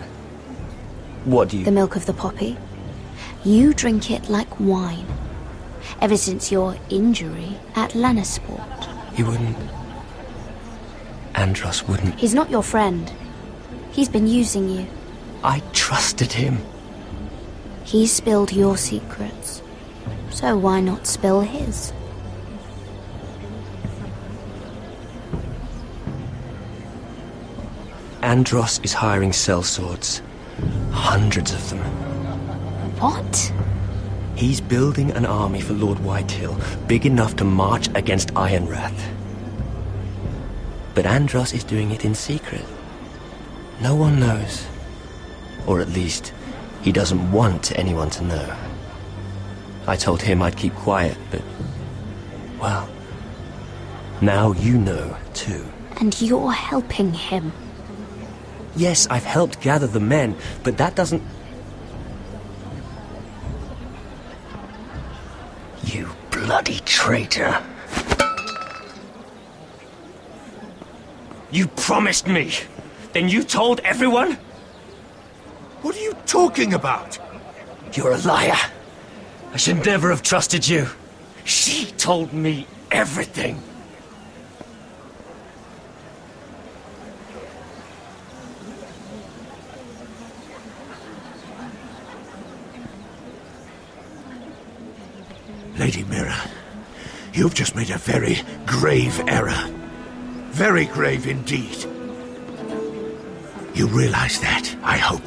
What do you... The milk of the poppy. You drink it like wine. Ever since your injury at Lannisport. He wouldn't... Andros wouldn't... He's not your friend. He's been using you. I trusted him. He spilled your secrets. So why not spill his? Andros is hiring sellswords. Hundreds of them. What? He's building an army for Lord Whitehill, big enough to march against Ironrath. But Andros is doing it in secret. No one knows. Or at least, he doesn't want anyone to know. I told him I'd keep quiet, but... well... now you know, too. And you're helping him. Yes, I've helped gather the men, but that doesn't... You bloody traitor. You promised me. Then you told everyone? What are you talking about? You're a liar. I should never have trusted you. She told me everything. Lady Mira, you've just made a very grave error. Very grave indeed. You realize that, I hope.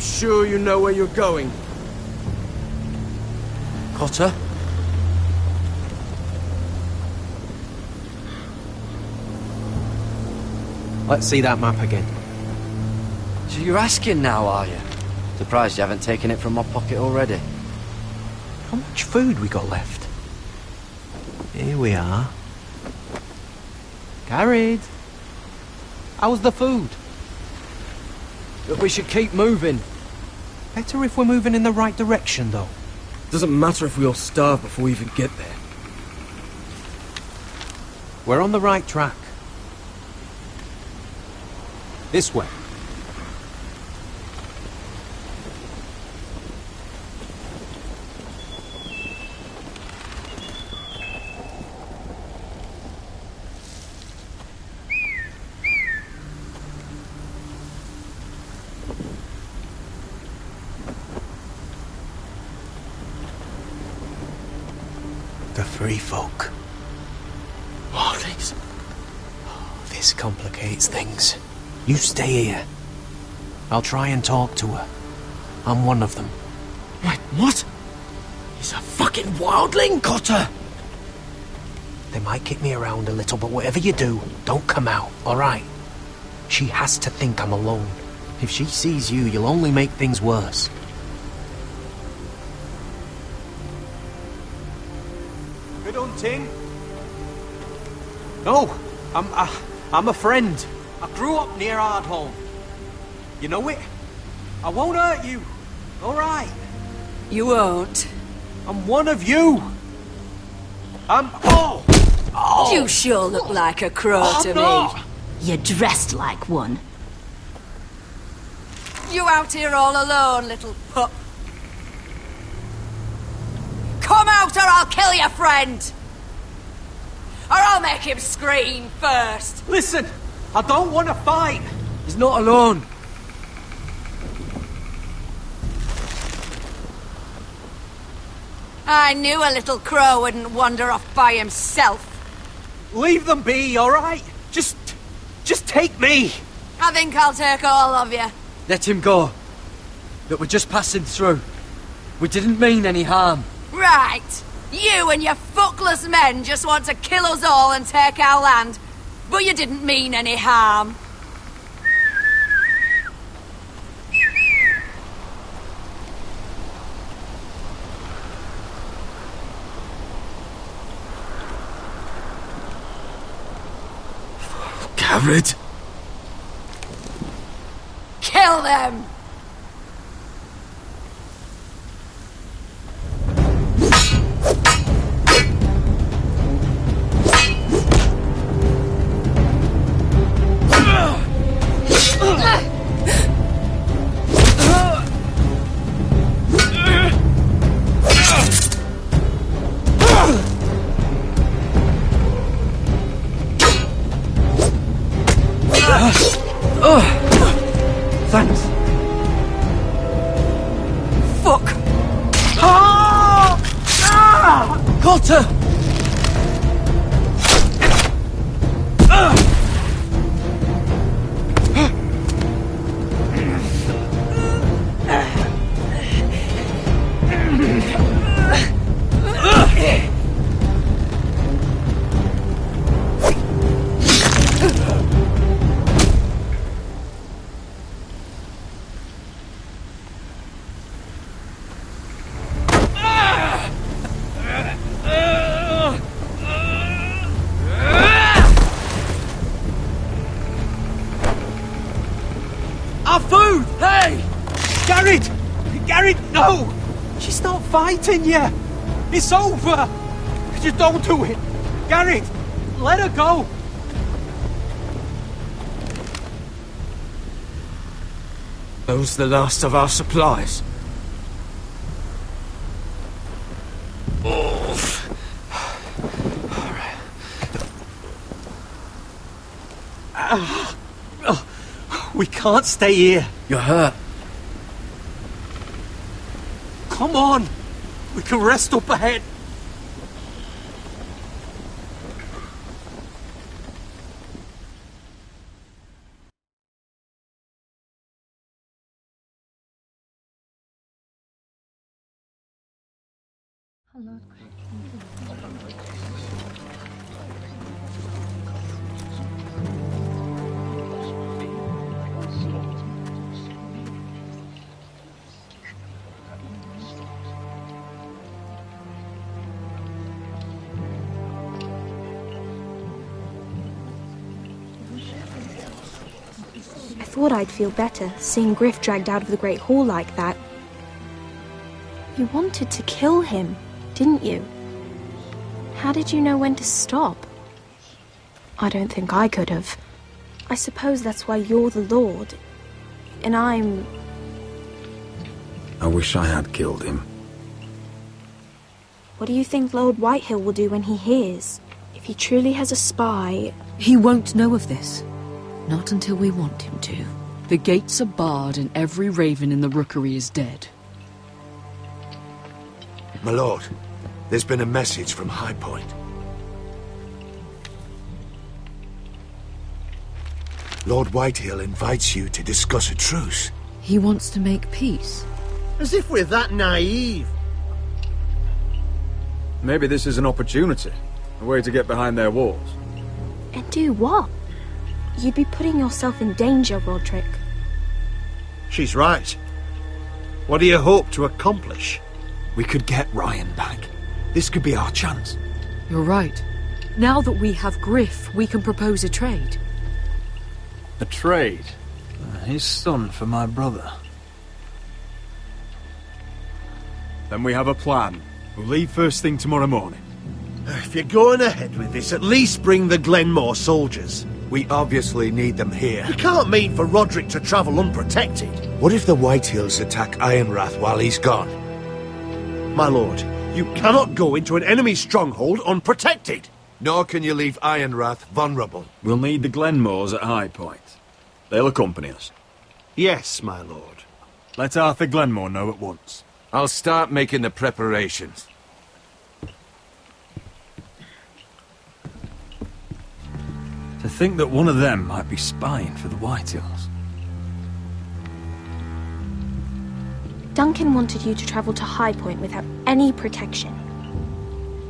You sure you know where you're going? Cotter? Let's see that map again. So you're asking now, are you? Surprised you haven't taken it from my pocket already. How much food we got left? Here we are. Carried. How's the food? But we should keep moving. Better if we're moving in the right direction, though. Doesn't matter if we all starve before we even get there. We're on the right track. This way. The free folk. Wildlings? This complicates things. You stay here. I'll try and talk to her. I'm one of them. Wait, what? He's a fucking wildling, Cotter! They might kick me around a little, but whatever you do, don't come out, alright? She has to think I'm alone. If she sees you, you'll only make things worse. Good hunting. No, I'm a friend. I grew up near Ardholm. You know it? I won't hurt you. All right. You won't. I'm one of you. Oh! You sure look like a crow to no. me. You're dressed like one. You out here all alone, little pup? Come out or I'll kill your friend! Or I'll make him scream first! Listen, I don't want to fight. He's not alone. I knew a little crow wouldn't wander off by himself. Leave them be, all right? Just take me. I think I'll take all of you. Let him go. Look, we're just passing through. We didn't mean any harm. Right. You and your fuckless men just want to kill us all and take our land. But you didn't mean any harm. Garrett? Kill them! Thanks. Fuck! Cotter! Our food! Hey! Garrett! Garrett, no! She's not fighting you! It's over! Just don't do it! Garrett! Let her go! Those the last of our supplies. We can't stay here. You're hurt. Come on! We can rest up ahead. I thought I'd feel better, seeing Griff dragged out of the Great Hall like that. You wanted to kill him, didn't you? How did you know when to stop? I don't think I could have. I suppose that's why you're the Lord, and I'm... I wish I had killed him. What do you think Lord Whitehill will do when he hears? If he truly has a spy... He won't know of this. Not until we want him to. The gates are barred and every raven in the rookery is dead. My lord, there's been a message from High Point. Lord Whitehill invites you to discuss a truce. He wants to make peace. As if we're that naive. Maybe this is an opportunity. A way to get behind their walls. And do what? You'd be putting yourself in danger, Roderick. She's right. What do you hope to accomplish? We could get Ryan back. This could be our chance. You're right. Now that we have Griff, we can propose a trade. A trade? His son for my brother. Then we have a plan. We'll leave first thing tomorrow morning. If you're going ahead with this, at least bring the Glenmore soldiers. We obviously need them here. You can't mean for Roderick to travel unprotected. What if the Whitehills attack Ironrath while he's gone? My lord, you cannot go into an enemy stronghold unprotected. Nor can you leave Ironrath vulnerable. We'll need the Glenmores at High Point. They'll accompany us. Yes, my lord. Let Arthur Glenmore know at once. I'll start making the preparations. To think that one of them might be spying for the Whitehills. Duncan wanted you to travel to High Point without any protection.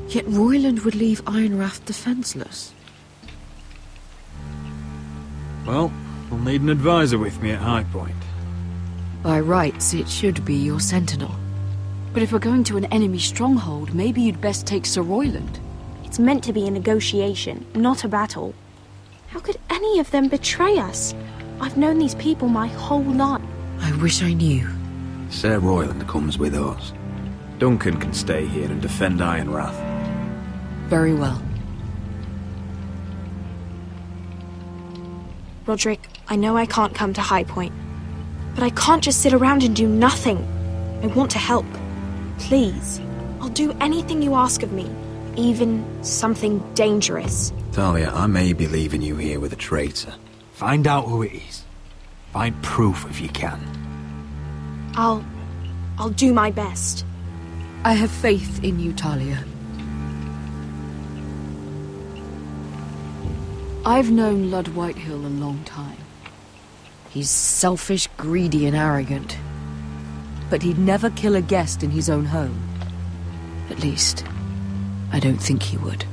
Yet Royland would leave Ironrath defenseless. Well, I'll need an advisor with me at High Point. By rights, it should be your sentinel. But if we're going to an enemy stronghold, maybe you'd best take Sir Royland. It's meant to be a negotiation, not a battle. How could any of them betray us? I've known these people my whole life. I wish I knew. Sir Royland comes with us. Duncan can stay here and defend Ironrath. Very well. Roderick, I know I can't come to High Point, but I can't just sit around and do nothing. I want to help. Please, I'll do anything you ask of me, even something dangerous. Talia, I may be leaving you here with a traitor. Find out who it is. Find proof if you can. I'll do my best. I have faith in you, Talia. I've known Lord Whitehill a long time. He's selfish, greedy, and arrogant. But he'd never kill a guest in his own home. At least, I don't think he would.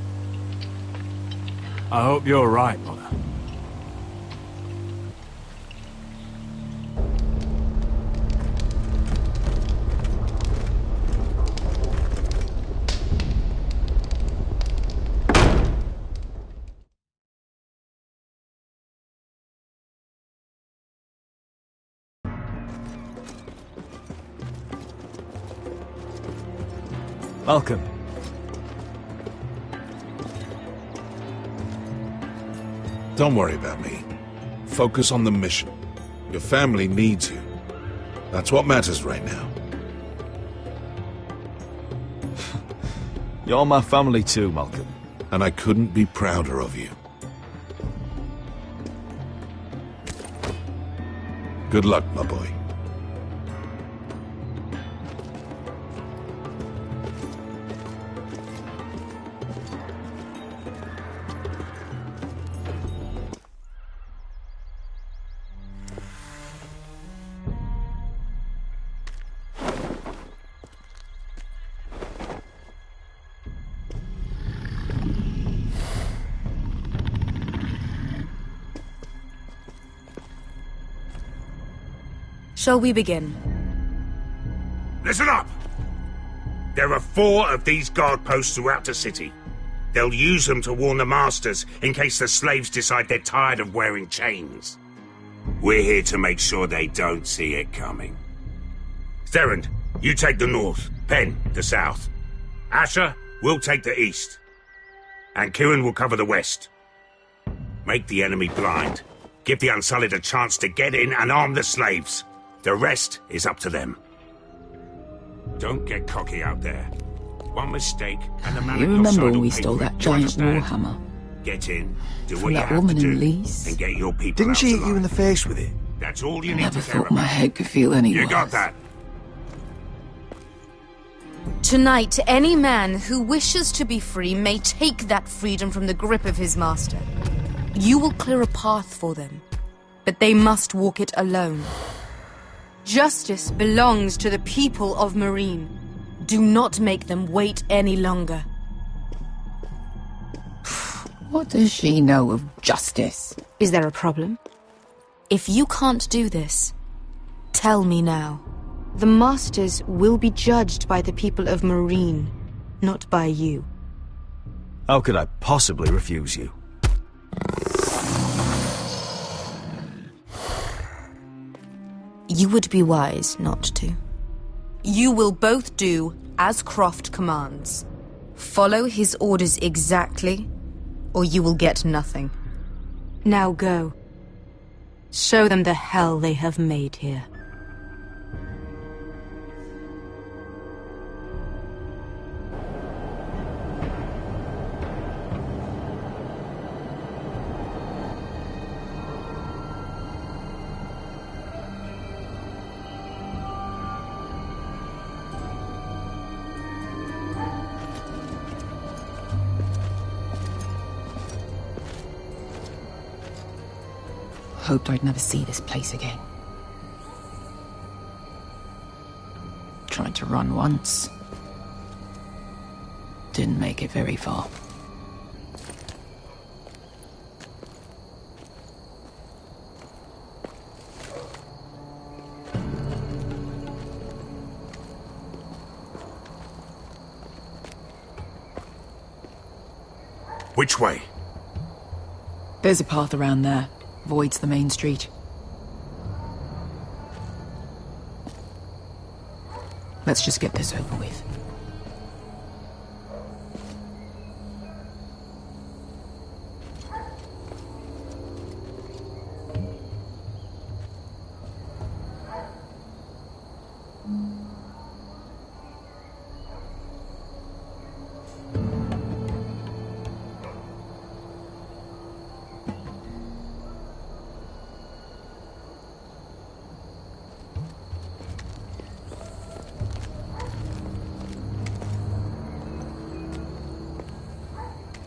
I hope you're right, Mother. Welcome. Don't worry about me. Focus on the mission. Your family needs you. That's what matters right now. You're my family too, Malcolm. And I couldn't be prouder of you. Good luck, my boy. Shall we begin? Listen up! There are 4 of these guard posts throughout the city. They'll use them to warn the masters in case the slaves decide they're tired of wearing chains. We're here to make sure they don't see it coming. Therend, you take the north. Penn, the south. Asher, we'll take the east. And Kieran will cover the west. Make the enemy blind. Give the Unsullied a chance to get in and arm the slaves. The rest is up to them. Don't get cocky out there. One mistake and the man You at your remember side when will we pay stole for it. that Do you giant understand? warhammer? Get in, do From what you that have woman to do, in Lee's? and get your people Didn't out she hit alive. you in the face with it? That's all you I need never to care thought my about. head could feel any You worse. got that? Tonight, any man who wishes to be free may take that freedom from the grip of his master. You will clear a path for them, but they must walk it alone. Justice belongs to the people of Marine. Do not make them wait any longer. What does she know of justice? Is there a problem? If you can't do this, tell me now. The Masters will be judged by the people of Marine, not by you. How could I possibly refuse you? You would be wise not to. You will both do as Croft commands. Follow his orders exactly, or you will get nothing. Now go. Show them the hell they have made here. Hoped I'd never see this place again. Tried to run once. Didn't make it very far. Which way? There's a path around there. Voids the main street. Let's just get this over with.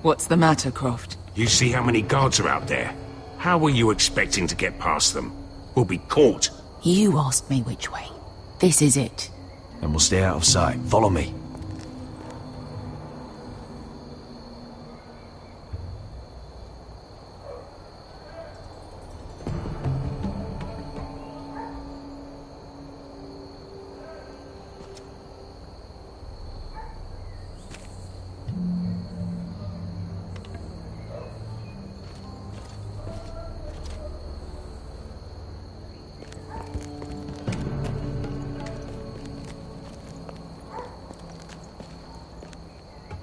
What's the matter, Croft? You see how many guards are out there? How were you expecting to get past them? We'll be caught. You asked me which way. This is it. And we'll stay out of sight. Follow me.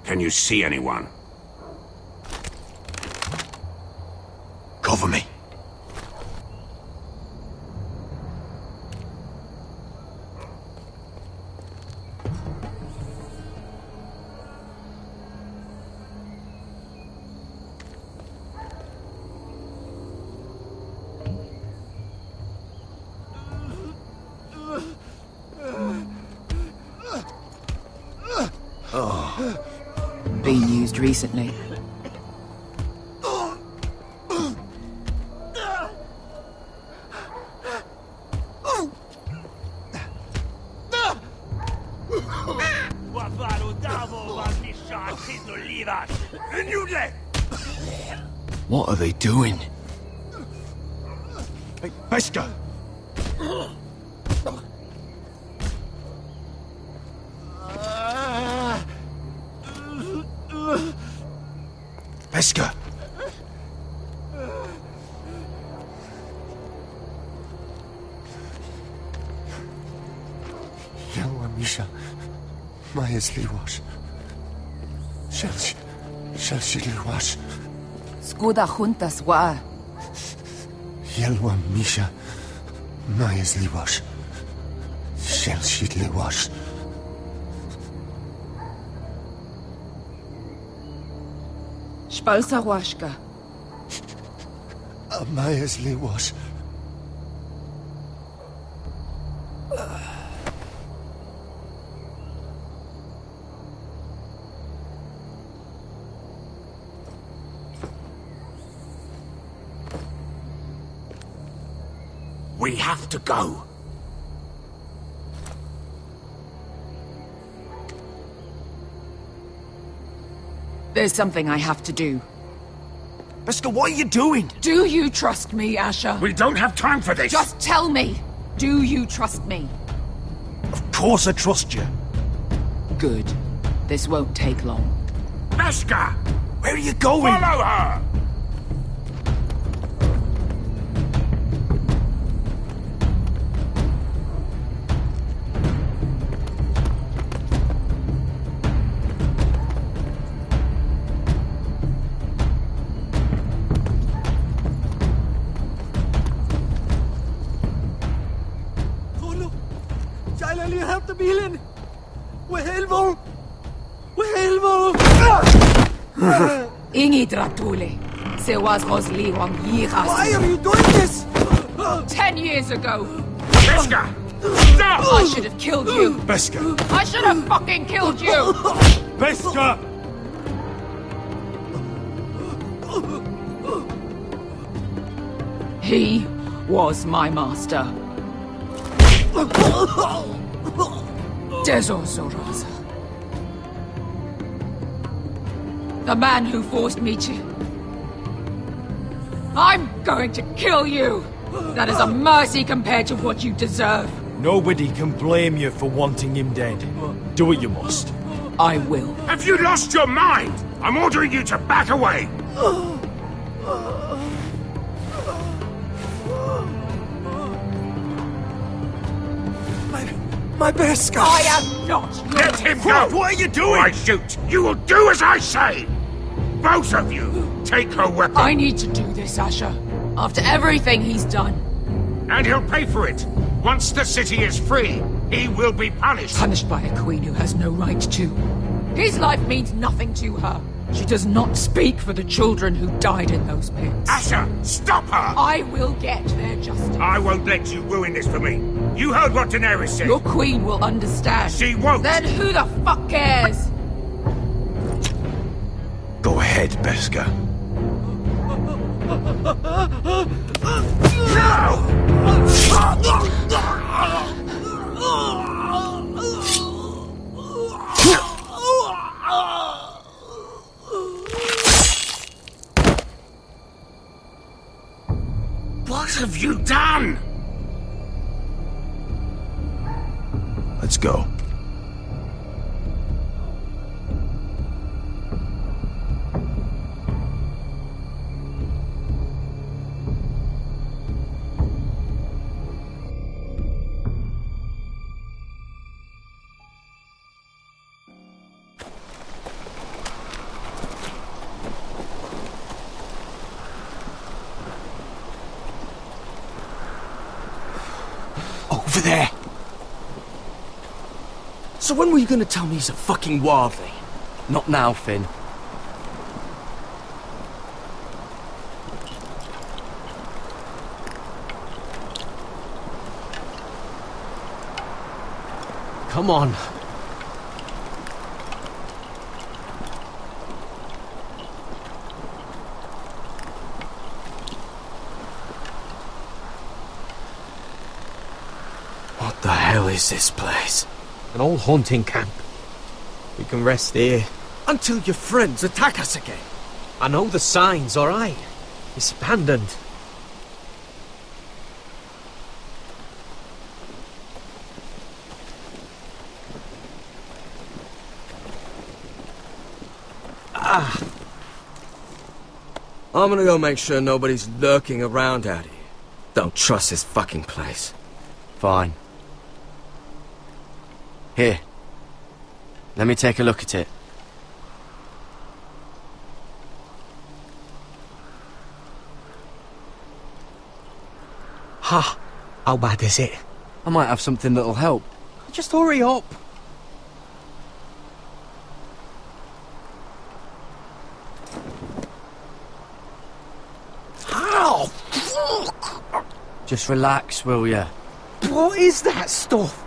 Can you see anyone? Cover me. Been used recently. What are they doing? Hey, Pesca! Beskha! Yelwa Misha, Maya's Liwash. Shelshi Liwash. Skuda juntas wa. Yelwa Misha, Maya's Liwash. Shelshi Liwash. Spalsa washka. Maya's Liwash. We have to go. There's something I have to do. Beskha, what are you doing? Do you trust me, Asher? We don't have time for this. Just tell me. Do you trust me? Of course I trust you. Good. This won't take long. Beskha! Where are you going? Follow her! Ingi Dratule. Se was Rosli Wang Yiras. Why are you doing this? 10 years ago. Beskha! Stop! I should have killed you. Beskha! I should have fucking killed you. Beskha! He was my master. Dezo Zoraza. The man who forced me to... I'm going to kill you! That is a mercy compared to what you deserve. Nobody can blame you for wanting him dead. Do what you must. I will. Have you lost your mind? I'm ordering you to back away. My Beskha! I am not. Let him go! What are you doing? Or I shoot! You will do as I say! Both of you, take her weapon. I need to do this, Asher. After everything he's done. And he'll pay for it. Once the city is free, he will be punished. Punished by a queen who has no right to. His life means nothing to her. She does not speak for the children who died in those pits. Asher, stop her! I will get their justice. I won't let you ruin this for me. You heard what Daenerys said. Your queen will understand. She won't. Then who the fuck cares? Go ahead, Beskha. What have you done? Let's go. Over there! So when were you gonna tell me he's a fucking wildling? Not now, Finn. Come on. What the hell is this place? An old hunting camp. We can rest here. Until your friends attack us again. I know the signs, alright? It's abandoned. I'm gonna go make sure nobody's lurking around out here. Don't trust this fucking place. Fine. Here. Let me take a look at it. Ha! How bad is it? I might have something that'll help. Just hurry up. How? Fuck! Just relax, will ya? What is that stuff?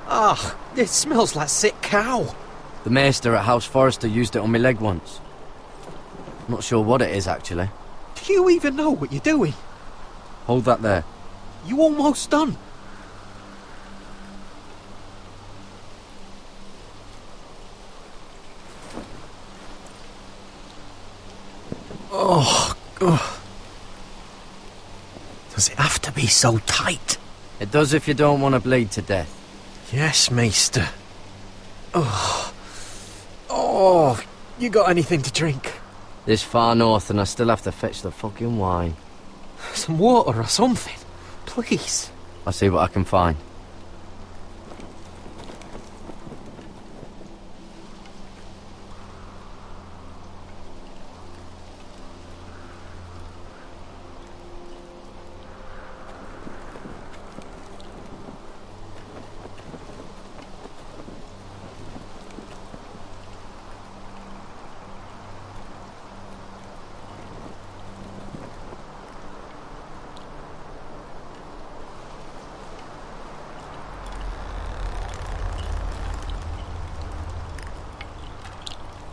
Ah, it smells like sick cow. The maester at House Forrester used it on my leg once. Not sure what it is, actually. Do you even know what you're doing? Hold that there. You almost done. Oh, God. Does it have to be so tight? It does if you don't want to bleed to death. Yes, Maester. Oh. Oh, you got anything to drink? This far north and I still have to fetch the fucking wine. Some water or something, please. I'll see what I can find.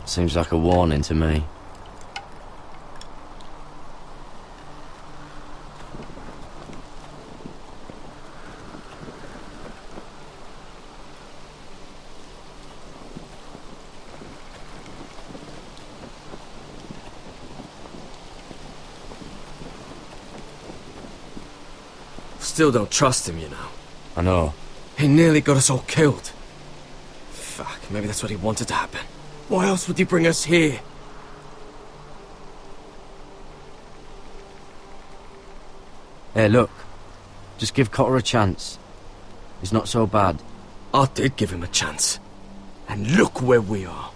Seems like a warning to me. Still don't trust him, you know. I know. He nearly got us all killed. Fuck, maybe that's what he wanted to happen. Why else would he bring us here? Hey, look. Just give Cotter a chance. He's not so bad. I did give him a chance. And look where we are.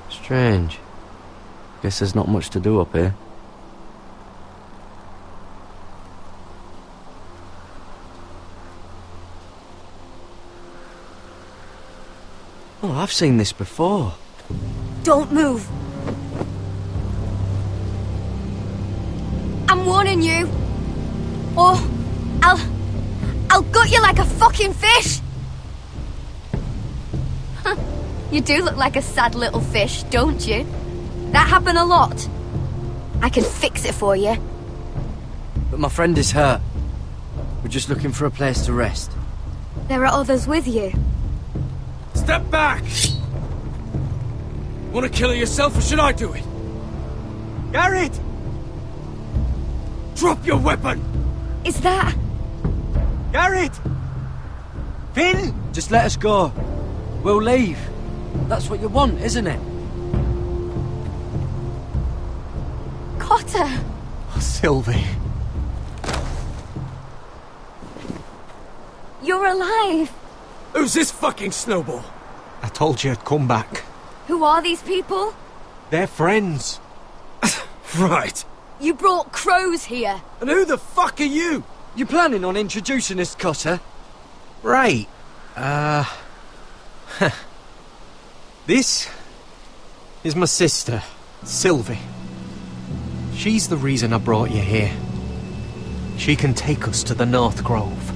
Strange. Guess there's not much to do up here. Oh, I've seen this before. Don't move. I'm warning you. Or I'll gut you like a fucking fish. You do look like a sad little fish, don't you? That happen a lot. I can fix it for you. But my friend is hurt. We're just looking for a place to rest. There are others with you. Step back! Want to kill her yourself or should I do it? Garrett! Drop your weapon! Is that... Garrett! Finn! Just let us go. We'll leave. That's what you want, isn't it? Cotter! Oh, Sylvie. You're alive! Who's this fucking snowball? I told you I'd come back. Who are these people? They're friends. Right. You brought crows here. And who the fuck are you? You planning on introducing us, Cotter? Right. This is my sister, Sylvie. She's the reason I brought you here. She can take us to the North Grove.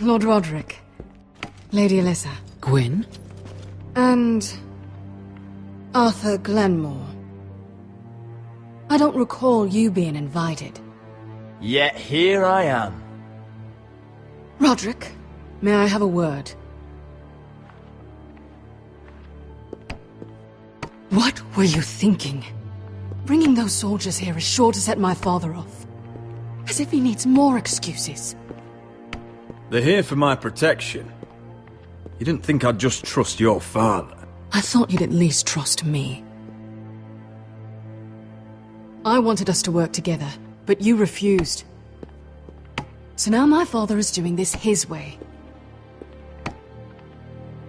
Lord Roderick. Lady Alyssa. Gwyn? And... Arthur Glenmore. I don't recall you being invited. Yet here I am. Roderick, may I have a word? What were you thinking? Bringing those soldiers here is sure to set my father off. As if he needs more excuses. They're here for my protection. You didn't think I'd just trust your father? I thought you'd at least trust me. I wanted us to work together, but you refused. So now my father is doing this his way.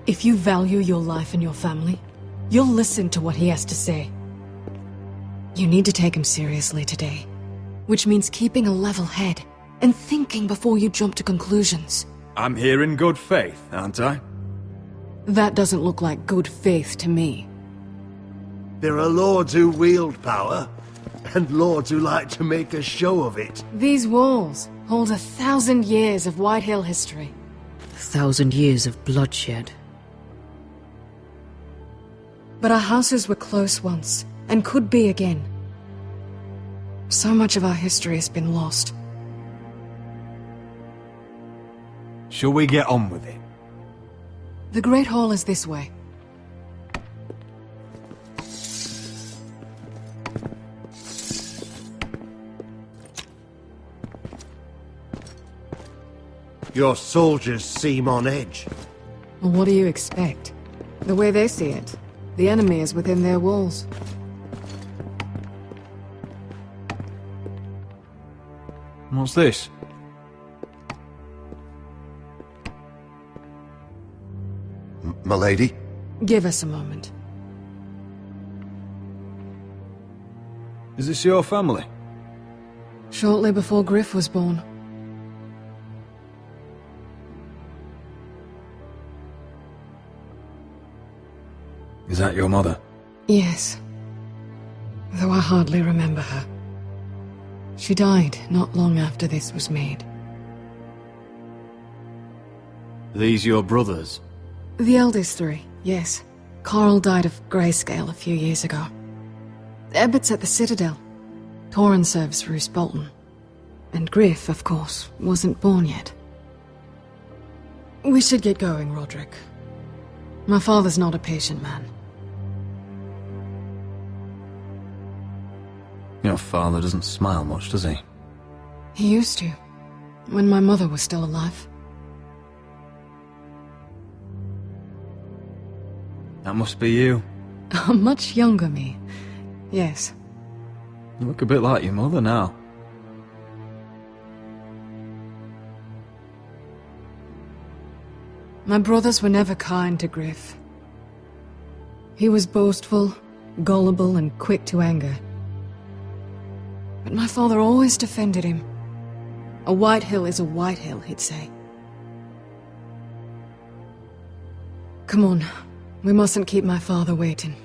If you value your life and your family, you'll listen to what he has to say. You need to take him seriously today, which means keeping a level head and thinking before you jump to conclusions. I'm here in good faith, aren't I? That doesn't look like good faith to me. There are lords who wield power, and lords who like to make a show of it. These walls hold 1,000 years of White Hill history. 1,000 years of bloodshed. But our houses were close once, and could be again. So much of our history has been lost. Shall we get on with it? The Great Hall is this way. Your soldiers seem on edge. Well, what do you expect? The way they see it, the enemy is within their walls. What's this? M'lady? Give us a moment. Is this your family? Shortly before Griff was born. Is that your mother? Yes. Though I hardly remember her. She died not long after this was made. These your brothers? The eldest three, yes. Carl died of grayscale a few years ago. Ebbett's at the Citadel. Torrin serves Roose Bolton. And Griff, of course, wasn't born yet. We should get going, Roderick. My father's not a patient man. Your father doesn't smile much, does he? He used to, when my mother was still alive. That must be you. A much younger me, yes. You look a bit like your mother now. My brothers were never kind to Griff. He was boastful, gullible, and quick to anger. But my father always defended him. A White Hill is a White Hill, he'd say. Come on, we mustn't keep my father waiting.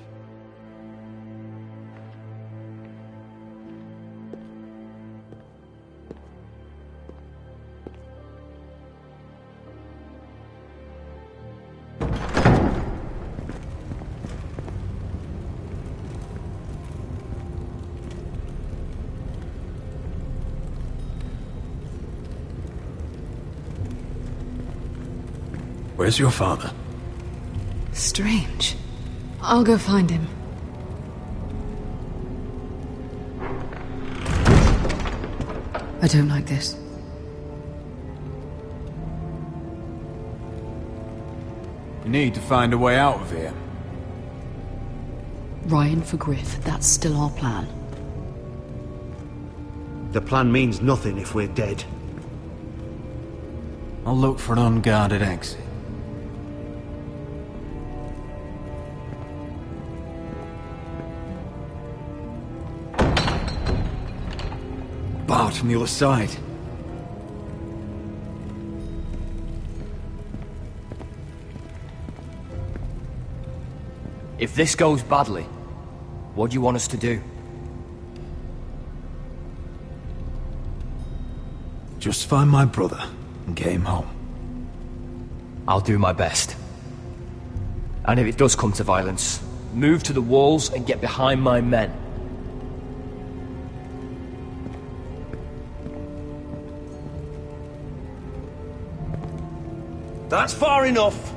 Where's your father? Strange. I'll go find him. I don't like this. You need to find a way out of here. Ryan for Griff, that's still our plan. The plan means nothing if we're dead. I'll look for an unguarded exit. Barred from the other side. If this goes badly, what do you want us to do? Just find my brother and get him home. I'll do my best. And if it does come to violence, move to the walls and get behind my men. That's far enough.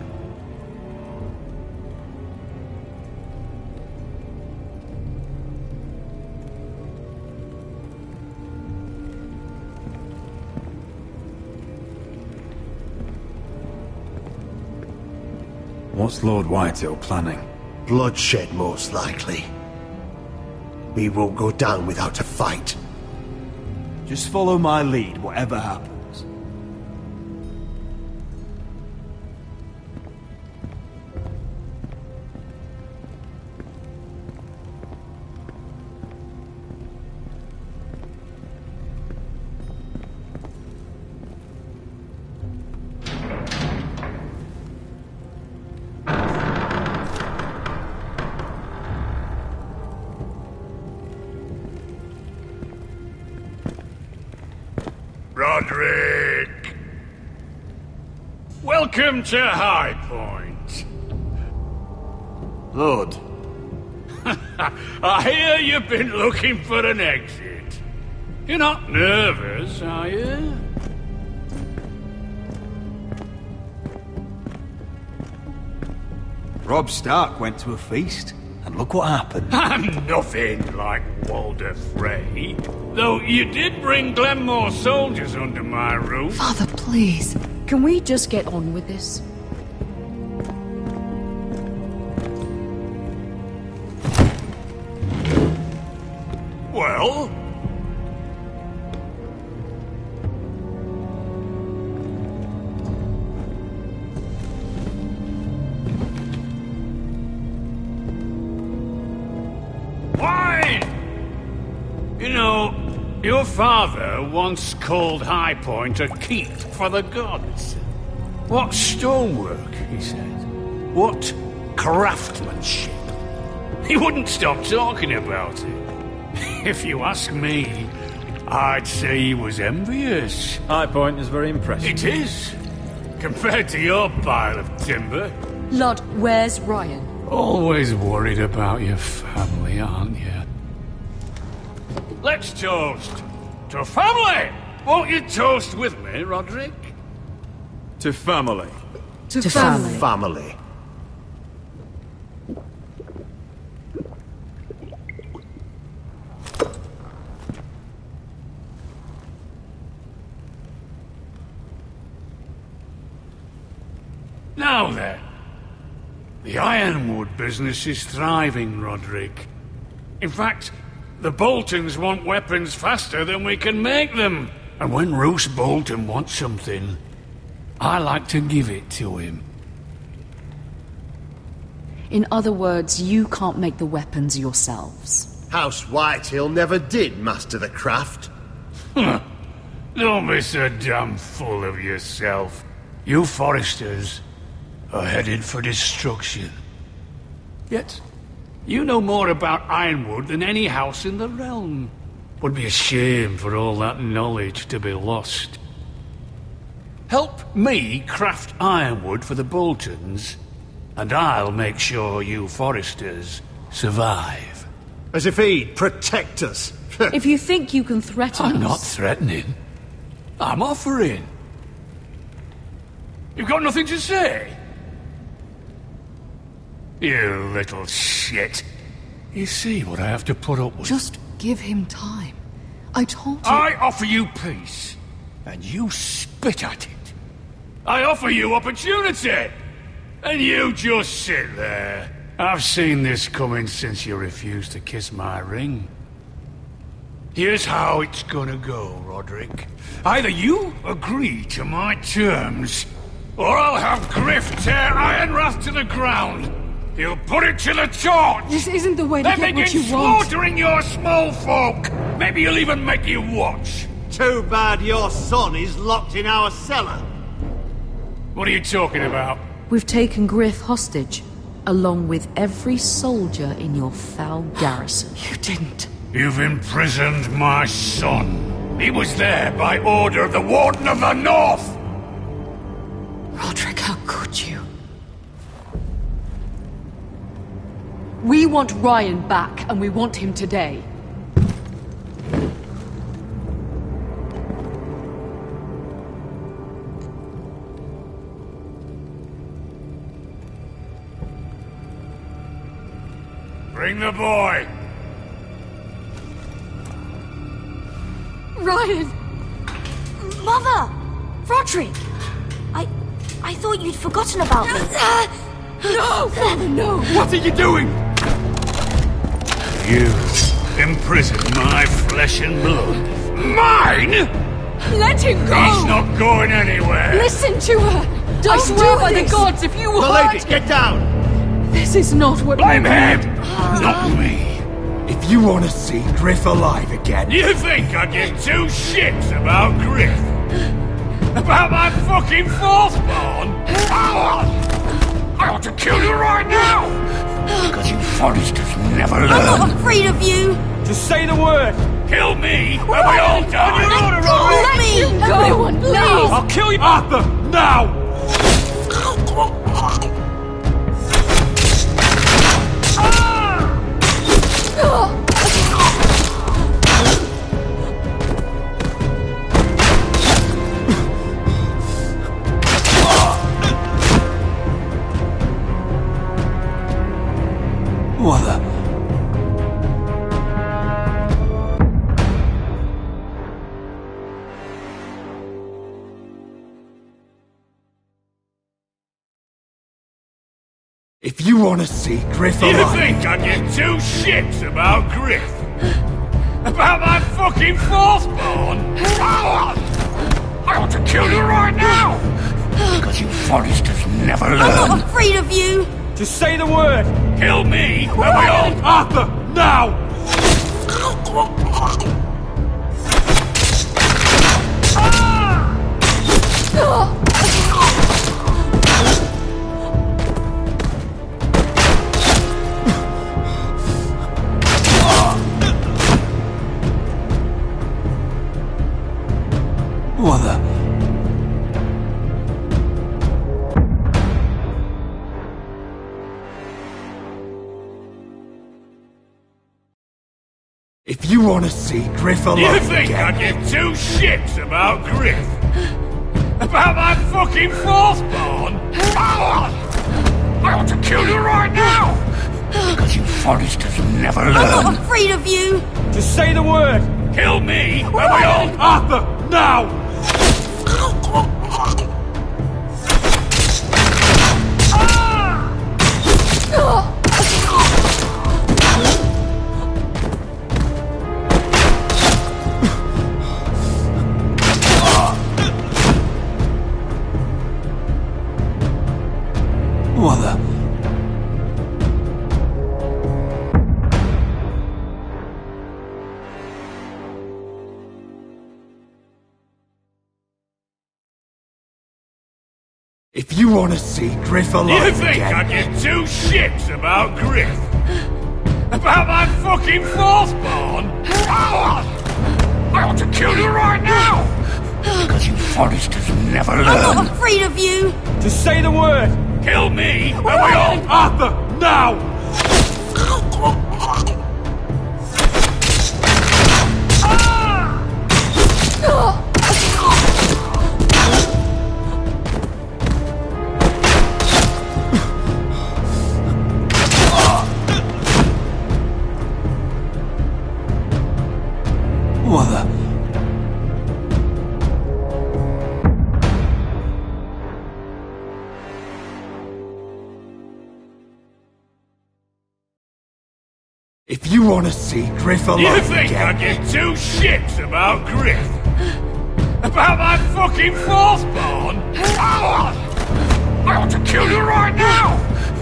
What's Lord Whitehill planning? Bloodshed, most likely. We won't go down without a fight. Just follow my lead, whatever happens. Roderick! Welcome to High Point. Lord. I hear you've been looking for an exit. You're not nervous, are you? Robb Stark went to a feast, and look what happened. I'm nothing like Walder Frey. Though you did bring Glenmore soldiers under my roof. Father, please. Can we just get on with this? Well? Wine! You know, your father once called High Point a keep for the gods. What stonework, he said. What craftsmanship. He wouldn't stop talking about it. If you ask me, I'd say he was envious. High Point is very impressive. It is. Compared to your pile of timber. Lord, where's Ryan? Always worried about your family, aren't you? Let's toast to family! Won't you toast with me, Roderick? To family. To family. Family. Now then, the ironwood business is thriving, Roderick. In fact, the Boltons want weapons faster than we can make them. And when Roose Bolton wants something, I like to give it to him. In other words, you can't make the weapons yourselves. House Whitehill never did master the craft. Don't be so damn full of yourself. You Foresters are headed for destruction. Yet, you know more about ironwood than any house in the realm. Would be a shame for all that knowledge to be lost. Help me craft ironwood for the Boltons, and I'll make sure you Foresters survive. As if he'd protect us. If you think you can threaten I'm us... not threatening. I'm offering. You've got nothing to say? You little shit. You see what I have to put up with? Just give him time. I told you... I offer you peace, and you spit at it. I offer you opportunity, and you just sit there. I've seen this coming since you refused to kiss my ring. Here's how it's gonna go, Roderick. Either you agree to my terms, or I'll have Griff tear Ironrath to the ground. He'll put it to the torch! This isn't the way to then get what begin you want. slaughtering your small folk! Maybe he'll even make you watch. Too bad your son is locked in our cellar. What are you talking about? We've taken Griff hostage, along with every soldier in your foul garrison. You didn't. You've imprisoned my son. He was there by order of the Warden of the North! Roderick, how could We want Ryan back, and we want him today. Bring the boy! Ryan! Mother! Roderick! I thought you'd forgotten about me. No! Father, no! What are you doing? You imprison my flesh and blood. Mine? Let him go! He's not going anywhere. Listen to her! Don't I swear by the gods, if you hurt... lady, get down! This is not what... Blame him! Not me. If you want to see Griff alive again... You think I give two shits about Griff? About my fucking fourthborn? I ought to kill you right now! Because you Forresters never learn. I'm not afraid of you! Just say the word! Kill me, and we all die! Let me! Everyone, please! I'll kill you! Arthur, now! What the... If you want to see Griff You alive... think I give two shits about Griff? About my fucking fourthborn? I ought to kill you right now! Because you Forresters never learn. I'm not afraid of you! Just say the word! Kill me, and we all... Arthur, now! What the... If you want to see Griff alive You think again... I give two shits about Griff? About my fucking fourthborn? I ought to kill you right now! Because you Forresters never learn. I'm not afraid of you! Just say the word! Kill me, and we all... Arthur, now! What the... If you want to see Griff alive You think again... I give two shits about Griff? About my fucking fourthborn? I ought to kill you right now! Because you Forresters never learn. I'm not afraid of you! Just say the word! Kill me, and we all... Arthur, now! What the... If you want to see Griff alive You think again... I give two shits about Griff? About my fucking fourthborn? I ought to kill you right now!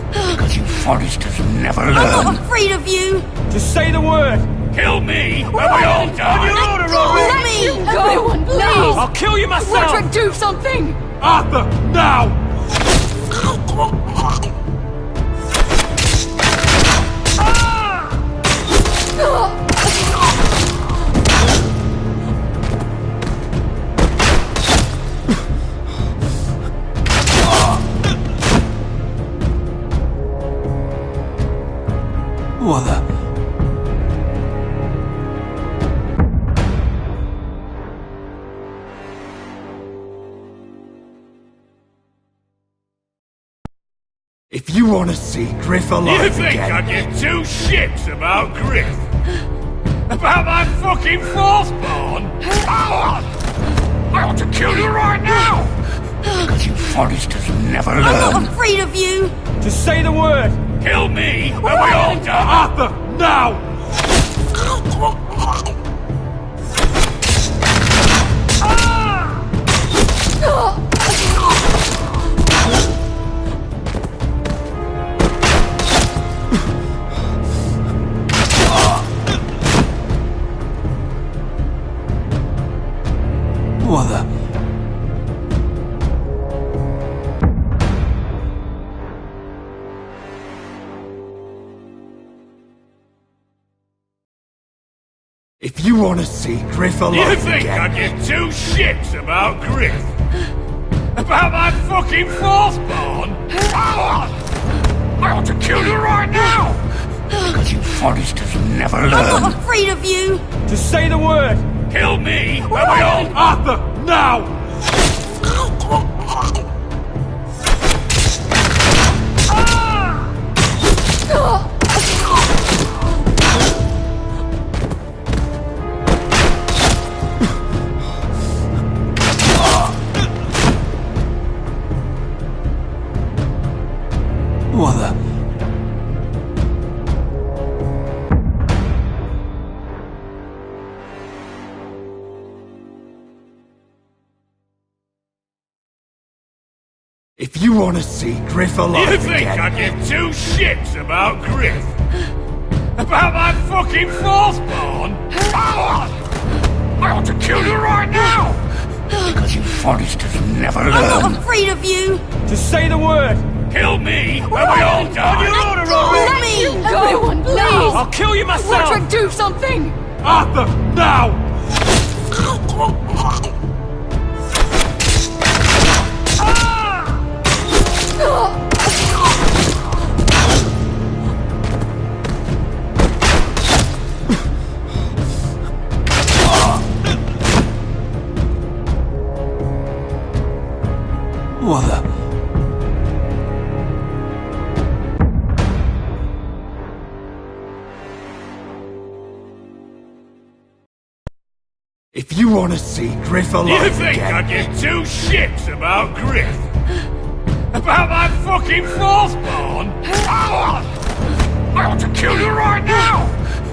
Because you Forresters never learn. I'm not afraid of you! Just say the word! Kill me, and we all die! Let me! Everyone, please! I'll kill you myself! Roderick, do something! Arthur, now! If you want to see Griff alive You think again... I give two shits about Griff? About my fucking fourthborn? I ought to kill you right now! Because you Foresters never learn. I'm not afraid of you! Just say the word! Kill me, and we all die! Arthur, now! What the... If you want to see Griff alive You think again... I give two shits about Griff? About my fucking fourthborn? I ought to kill you right now! Because you Foresters never learn. I'm not afraid of you! Just say the word! Kill me, and we all... Arthur, now! What the... If you want to see Griff alive You think again... I give two shits about Griff? About my fucking fourthborn? I ought to kill you right now! Because you Foresters never learn. I'm not afraid of you! Just say the word! Kill me, and we all die! Let me! Everyone, please! I'll kill you myself! Roderick, do something! Arthur, now! What the... If you want to see Griff alive You think again... I give two shits about Griff? About my fucking fourthborn? I ought to kill you right now!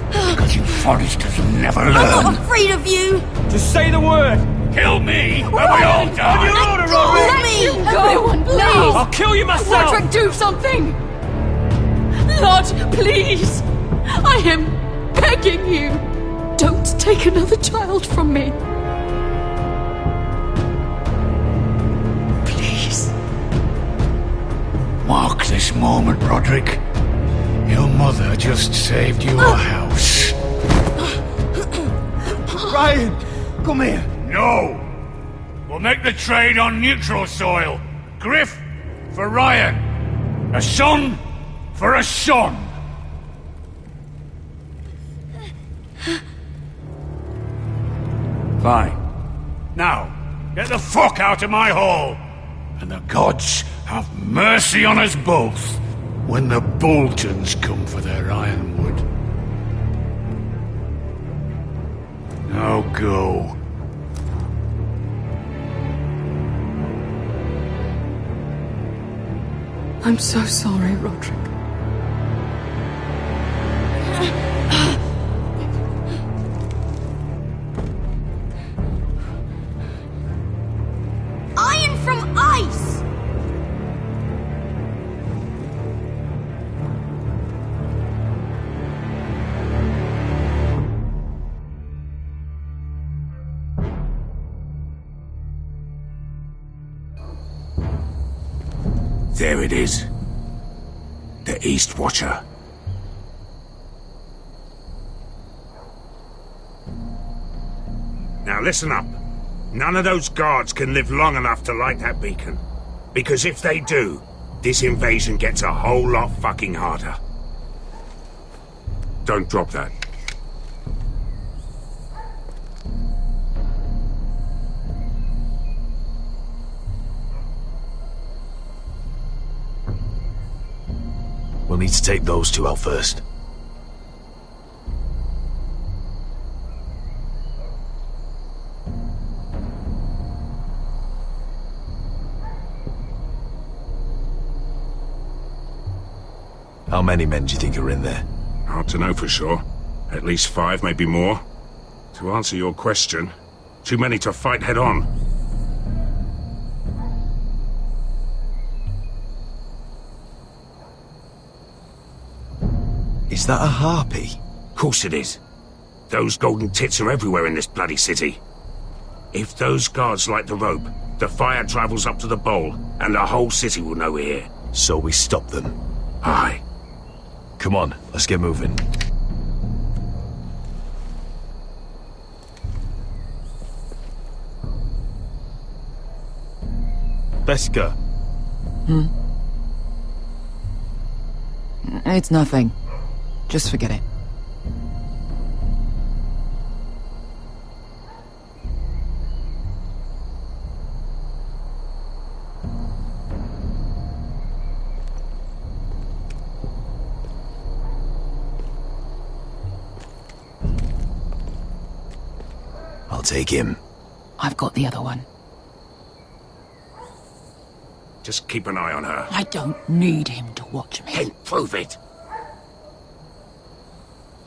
Because you Foresters never learn. I'm not afraid of you! Just say the word! Kill me, and we all die! Let me! Everyone, please! I'll kill you myself! Roderick, do something! Lord, please! I am begging you! Don't take another child from me! Please. Mark this moment, Roderick. Your mother just saved your house. Ryan, come here. No! We'll make the trade on neutral soil. Griff for Ryan. A son for a son. Fine. Now, get the fuck out of my hall. And the gods have mercy on us both when the Boltons come for their ironwood. Now go. I'm so sorry, Roderick. Iron from ice! There it is. The East Watcher. Now listen up. None of those guards can live long enough to light that beacon. Because if they do, this invasion gets a whole lot fucking harder. Don't drop that. need to take those two out first. How many men do you think are in there? Hard to know for sure. At least 5, maybe more. To answer your question, too many to fight head on. Is that a harpy? Of course it is. Those golden tits are everywhere in this bloody city. If those guards light the rope, the fire travels up to the bowl, and the whole city will know we're here. So we stop them? Aye. Come on, let's get moving. Beska. It's nothing. Just forget it. I'll take him. I've got the other one. Just keep an eye on her. I don't need him to watch me. Then prove it.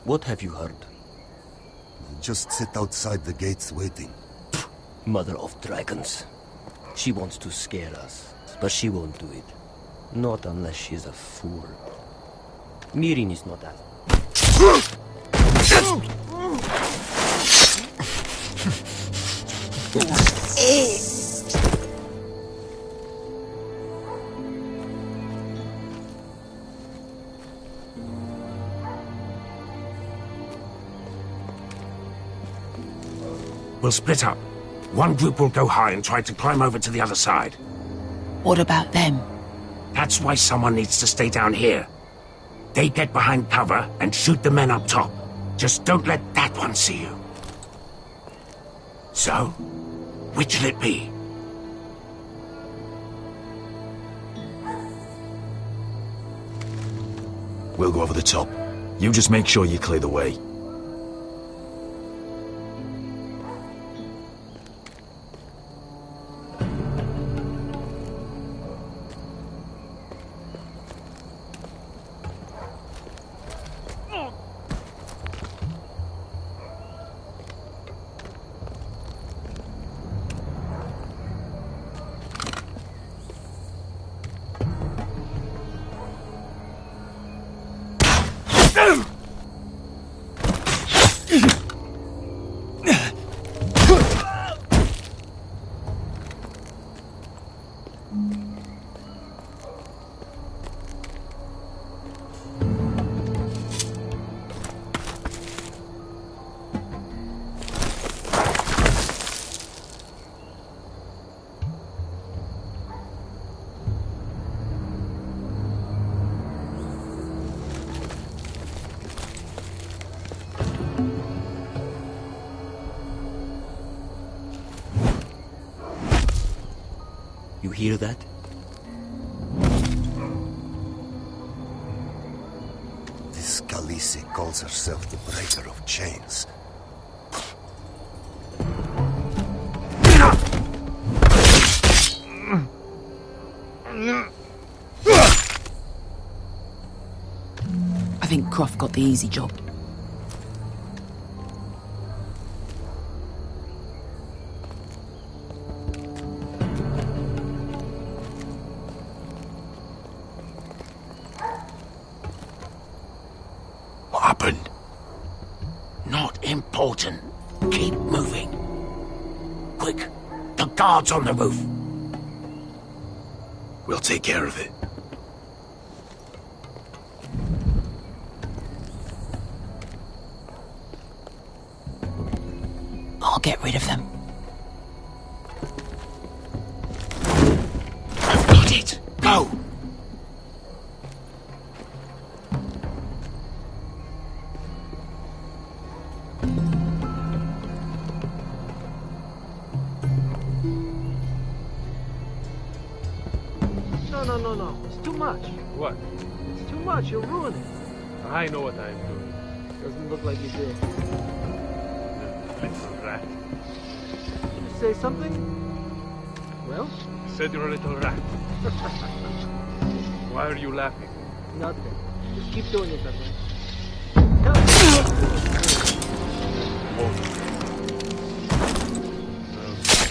What have you heard? Just sit outside the gates waiting. Mother of dragons. She wants to scare us, but she won't do it. Not unless she's a fool. Mirin is not that. We'll split up. One group will go high and try to climb over to the other side. What about them? That's why someone needs to stay down here. They get behind cover and shoot the men up top. Just don't let that one see you. So, which'll it be? We'll go over the top. You just make sure you clear the way. You hear that? This Khaleesi calls herself the Breaker of Chains. I think Croft got the easy job. What happened? Not important. Keep moving. Quick, the guards on the roof. We'll take care of it. I'll get rid of them. I've got it. Go! No. It's too much. What? It's too much, you'll ruin it. I know what I'm doing. Doesn't look like you do. Little rat. Did you say something? Well? I said you're a little rat. Why are you laughing? Nothing. Just keep doing it that way.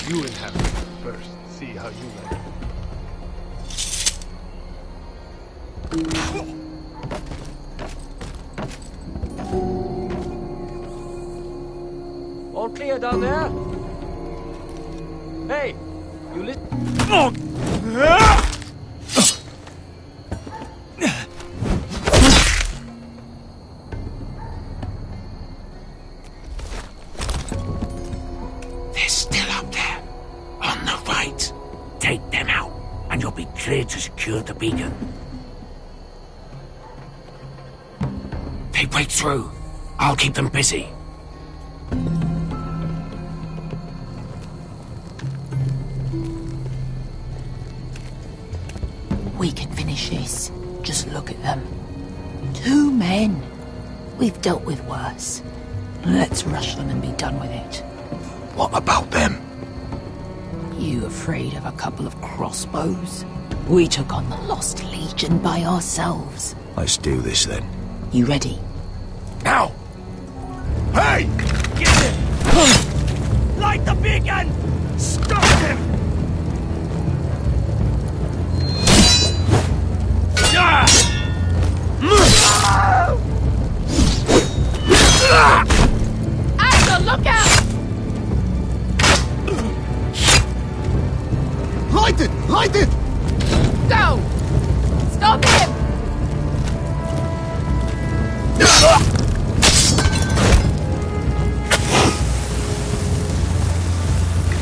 You inhabit it first. See how you like it. All clear down there? Hey, you listen. They're still up there. On the right. Take them out, and you'll be cleared to secure the beacon. They break through. I'll keep them busy. We can finish this. Just look at them. 2 men. We've dealt with worse. Let's rush them and be done with it. What about them? You afraid of a couple of crossbows? We took on the Lost Legion by ourselves. Let's do this then. You ready? Now! Hey! Get him! Light the beacon! Stop him! Axel, look out! Light it! Light it! Go! Stop him!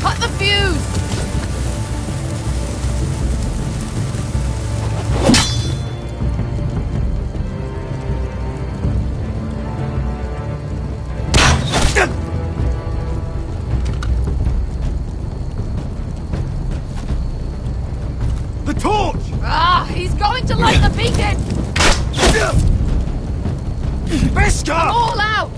Cut the fuse! The torch! Ah, he's going to light the beacon! Beskar! All out!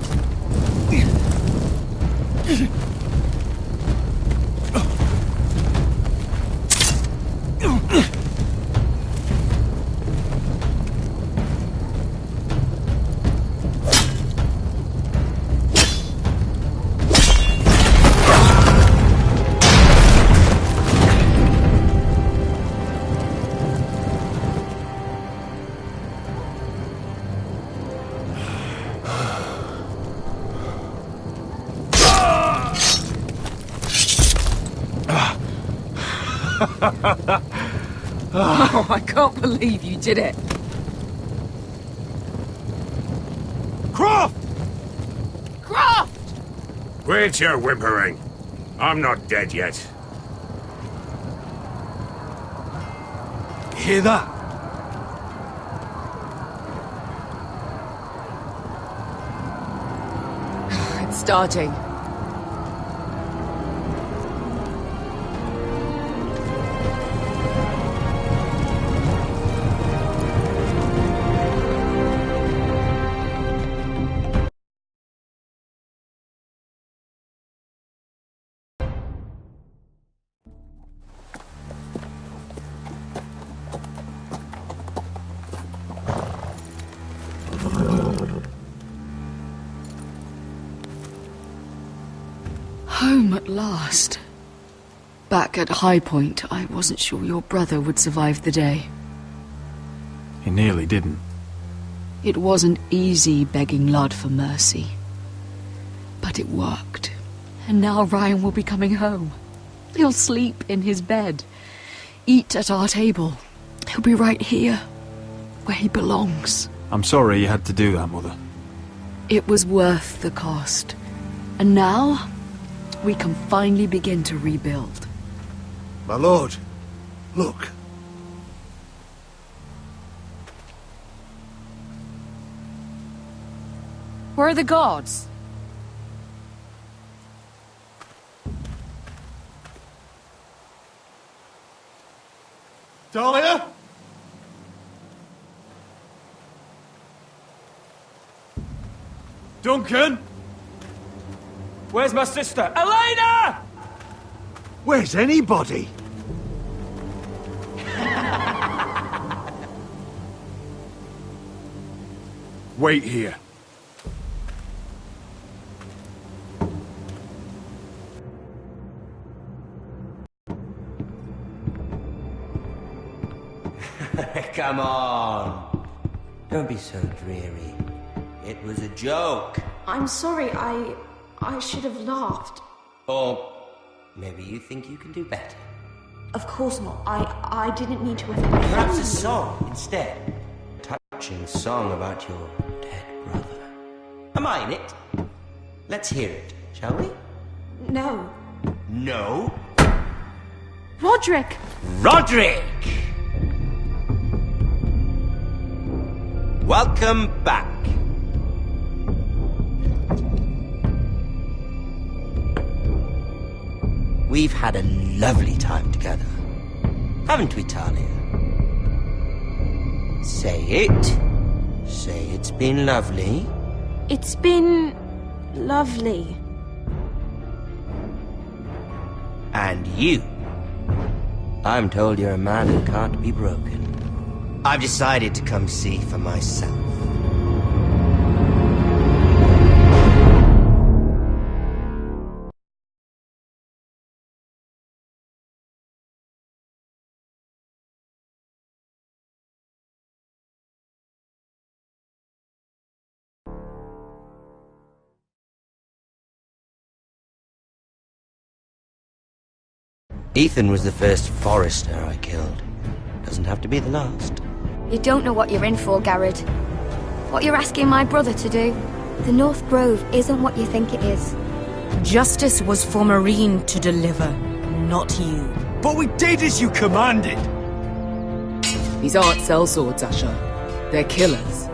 Oh, I can't believe you did it. Croft! Croft! Quit your whimpering. I'm not dead yet. Hear that? It's starting. Home at last. Back at High Point, I wasn't sure your brother would survive the day. He nearly didn't. It wasn't easy begging Lud for mercy. But it worked. And now Ryan will be coming home. He'll sleep in his bed. Eat at our table. He'll be right here, where he belongs. I'm sorry you had to do that, Mother. It was worth the cost. And now, we can finally begin to rebuild. My lord, look. Where are the gods? Dahlia? Duncan! Where's my sister? Elena! Where's anybody? Wait here. Come on. Don't be so dreary. It was a joke. I'm sorry, I should have laughed. Or maybe you think you can do better. Of course not. I didn't mean to offend you. Perhaps a song instead. Touching song about your dead brother. Am I in it? Let's hear it, shall we? No. No? Roderick! Roderick! Welcome back. We've had a lovely time together. Haven't we, Talia? Say it. Say it's been lovely. It's been lovely. And you. I'm told you're a man who can't be broken. I've decided to come see for myself. Ethan was the first Forester I killed. Doesn't have to be the last. You don't know what you're in for, Garrett. What you're asking my brother to do. The North Grove isn't what you think it is. Justice was for Marine to deliver, not you. But we did as you commanded! These aren't sellswords, Asher. They're killers.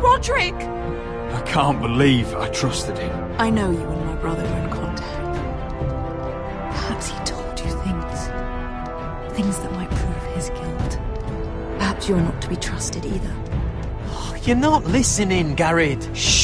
Roderick! I can't believe I trusted him. I know you and my brother were in contact. Perhaps he told you things that might prove his guilt. Perhaps you are not to be trusted either. You're not listening, Garrett. Shh!